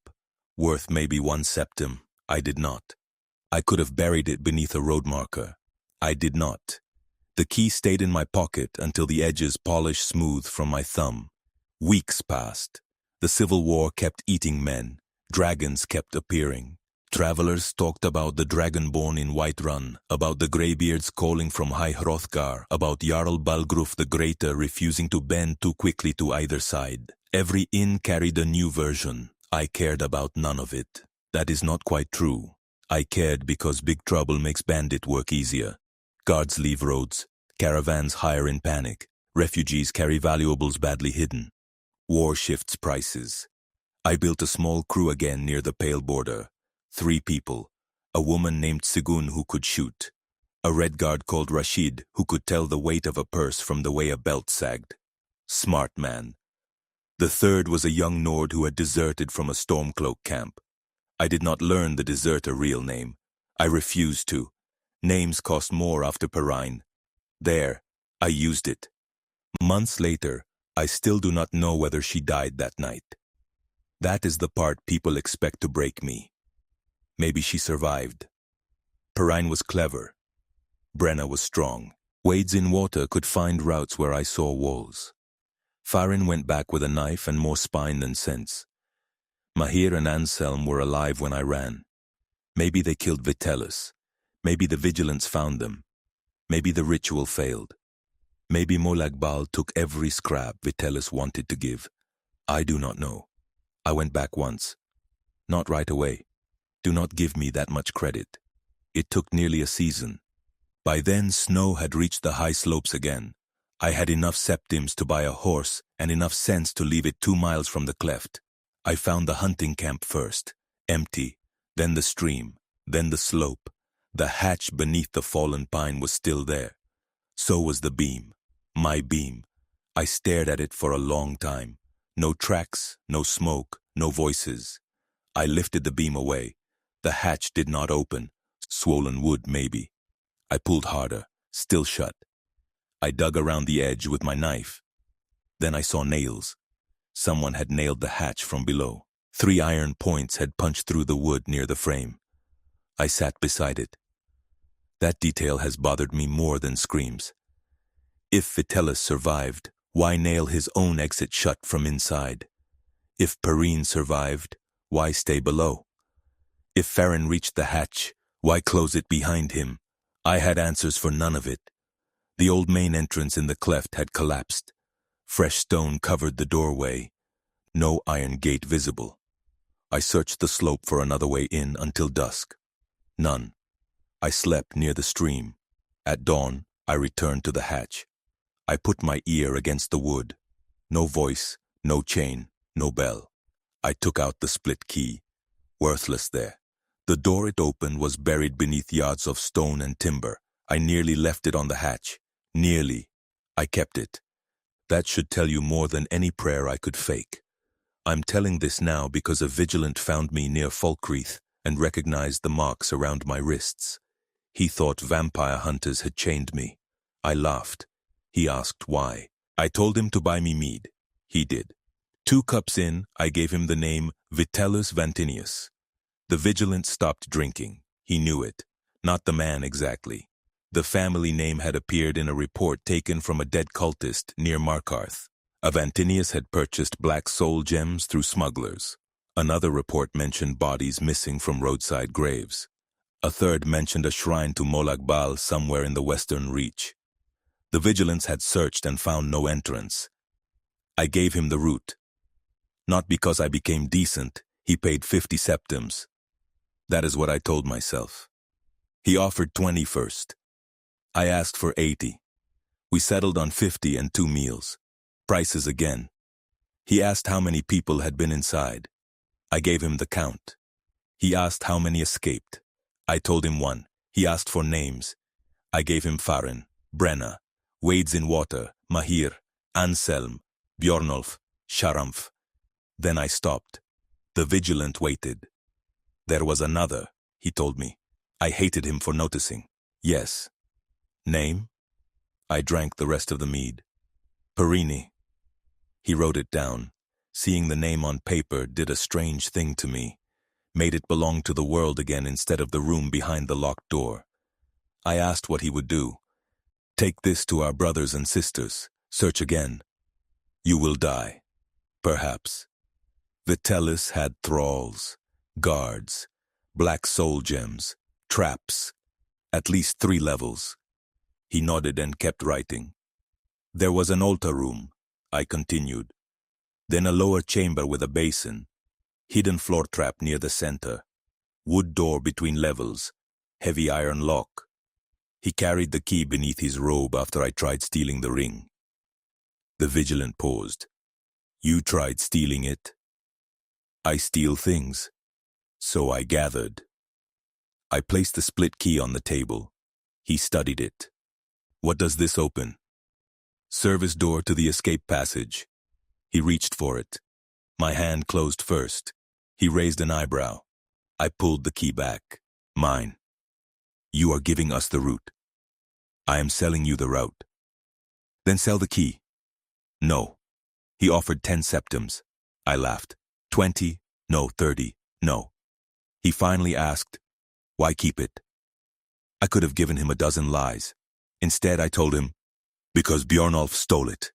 worth maybe 1 septim. I did not. I could have buried it beneath a road marker. I did not. The key stayed in my pocket until the edges polished smooth from my thumb. Weeks passed. The Civil War kept eating men. Dragons kept appearing. Travelers talked about the Dragonborn in Whiterun, about the Greybeards calling from High Hrothgar, about Jarl Balgruf the Greater refusing to bend too quickly to either side. Every inn carried a new version. I cared about none of it. That is not quite true. I cared because big trouble makes bandit work easier. Guards leave roads. Caravans hire in panic. Refugees carry valuables badly hidden. War shifts prices. I built a small crew again near the Pale Border. 3 people. A woman named Sigun who could shoot. A red guard called Rashid who could tell the weight of a purse from the way a belt sagged. Smart man. The 3rd was a young Nord who had deserted from a Stormcloak camp. I did not learn the deserter real name. I refused to. Names cost more after Perrine. There, I used it. Months later, I still do not know whether she died that night. That is the part people expect to break me. Maybe she survived. Perrine was clever. Brenna was strong. Wades in water could find routes where I saw walls. Farin went back with a knife and more spine than sense. Mahir and Anselm were alive when I ran. Maybe they killed Vitellius. Maybe the vigilance found them. Maybe the ritual failed. Maybe Molag Bal took every scrap Vitellius wanted to give. I do not know. I went back once. Not right away. Do not give me that much credit. It took nearly a season. By then, snow had reached the high slopes again. I had enough septims to buy a horse and enough sense to leave it 2 miles from the cleft. I found the hunting camp first, empty, then the stream, then the slope. The hatch beneath the fallen pine was still there. So was the beam, my beam. I stared at it for a long time. No tracks, no smoke, no voices. I lifted the beam away. The hatch did not open. Swollen wood, maybe. I pulled harder, still shut. I dug around the edge with my knife. Then I saw nails. Someone had nailed the hatch from below. 3 iron points had punched through the wood near the frame. I sat beside it. That detail has bothered me more than screams. If Vitellis survived, why nail his own exit shut from inside? If Perrine survived, why stay below? If Farron reached the hatch, why close it behind him? I had answers for none of it. The old main entrance in the cleft had collapsed. Fresh stone covered the doorway. No iron gate visible. I searched the slope for another way in until dusk. None. I slept near the stream. At dawn, I returned to the hatch. I put my ear against the wood. No voice, no chain, no bell. I took out the split key. Worthless there. The door it opened was buried beneath yards of stone and timber. I nearly left it on the hatch. Nearly. I kept it. That should tell you more than any prayer I could fake. I'm telling this now because a vigilant found me near Falkreath and recognized the marks around my wrists. He thought vampire hunters had chained me. I laughed. He asked why. I told him to buy me mead. He did. 2 cups in, I gave him the name Vitellius Vantinius. The vigilant stopped drinking. He knew it. Not the man exactly. The family name had appeared in a report taken from a dead cultist near Markarth. A Vantinius had purchased black soul gems through smugglers. Another report mentioned bodies missing from roadside graves. A third mentioned a shrine to Molag Bal somewhere in the western reach. The vigilance had searched and found no entrance. I gave him the route. Not because I became decent, he paid 50 septims. That is what I told myself. He offered 20 first. I asked for 80. We settled on 50 and 2 meals. Prices again. He asked how many people had been inside. I gave him the count. He asked how many escaped. I told him 1. He asked for names. I gave him Farron, Brenna, Wades in Water, Mahir, Anselm, Bjornolf, Sharamf. Then I stopped. The vigilant waited. There was another, he told me. I hated him for noticing. Yes. Name? I drank the rest of the mead. Perini. He wrote it down. Seeing the name on paper did a strange thing to me. Made it belong to the world again instead of the room behind the locked door. I asked what he would do. Take this to our brothers and sisters. Search again. You will die. Perhaps. Vitellis had thralls, guards, black soul gems, traps. At least 3 levels. He nodded and kept writing. There was an altar room, I continued. Then a lower chamber with a basin. Hidden floor trap near the center. Wood door between levels. Heavy iron lock. He carried the key beneath his robe after I tried stealing the ring. The vigilant paused. You tried stealing it? I steal things. So I gathered. I placed the split key on the table. He studied it. What does this open? Service door to the escape passage. He reached for it. My hand closed first. He raised an eyebrow. I pulled the key back. Mine. You are giving us the route. I am selling you the route. Then sell the key. No. He offered 10 septims. I laughed. 20? No, 30. No. He finally asked, why keep it? I could have given him a dozen lies. Instead, I told him, because Bjornolf stole it.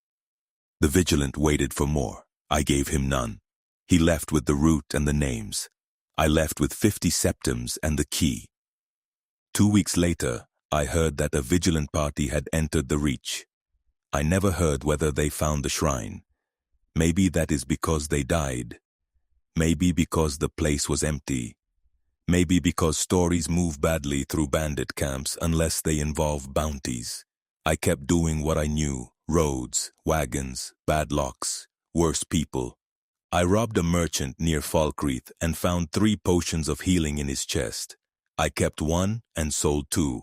The vigilant waited for more. I gave him none. He left with the route and the names. I left with 50 septims and the key. 2 weeks later, I heard that a vigilant party had entered the Reach. I never heard whether they found the shrine. Maybe that is because they died. Maybe because the place was empty. Maybe because stories move badly through bandit camps unless they involve bounties. I kept doing what I knew. Roads, wagons, bad locks, worse people. I robbed a merchant near Falkreath and found 3 potions of healing in his chest. I kept 1 and sold 2.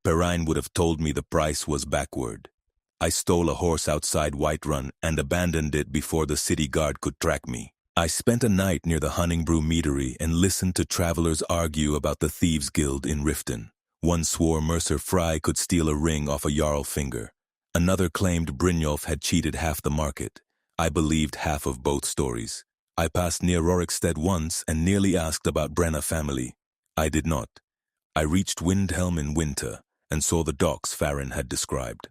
Perrine would have told me the price was backward. I stole a horse outside Whiterun and abandoned it before the city guard could track me. I spent a night near the Honningbrew meadery and listened to travelers argue about the Thieves' Guild in Riften. One swore Mercer Fry could steal a ring off a Jarl finger. Another claimed Brynjolf had cheated half the market. I believed half of both stories. I passed near Rorikstead once and nearly asked about Brenna family. I did not. I reached Windhelm in winter and saw the docks Farron had described.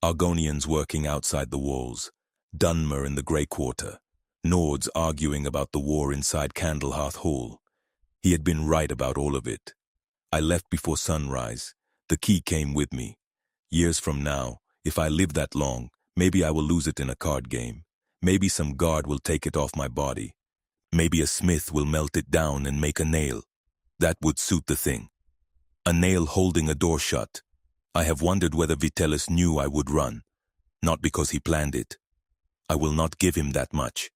Argonians working outside the walls, Dunmer in the Grey Quarter, Nords arguing about the war inside Candlehearth Hall. He had been right about all of it. I left before sunrise. The key came with me. Years from now, if I live that long, maybe I will lose it in a card game. Maybe some guard will take it off my body. Maybe a smith will melt it down and make a nail. That would suit the thing. A nail holding a door shut. I have wondered whether Vitellis knew I would run. Not because he planned it. I will not give him that much.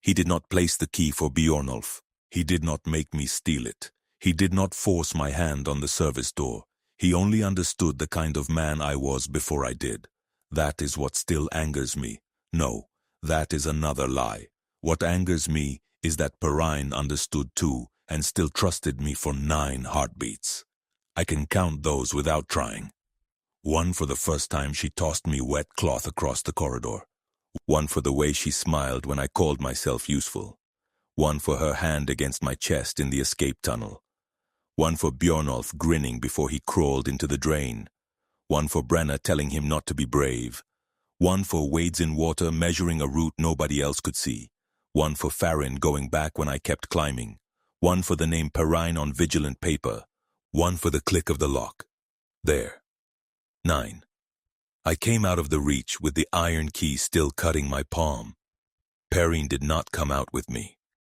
He did not place the key for Bjornulf. He did not make me steal it. He did not force my hand on the service door. He only understood the kind of man I was before I did. That is what still angers me. No, that is another lie. What angers me is that Perrine understood too and still trusted me for 9 heartbeats. I can count those without trying. 1 for the first time she tossed me wet cloth across the corridor. 1 for the way she smiled when I called myself useful. 1 for her hand against my chest in the escape tunnel. 1 for Bjornulf grinning before he crawled into the drain. 1 for Brenna telling him not to be brave. 1 for wades in water measuring a route nobody else could see. 1 for Farron going back when I kept climbing. 1 for the name Perrine on vigilant paper. 1 for the click of the lock. There. 9. I came out of the reach with the iron key still cutting my palm. Perrine did not come out with me.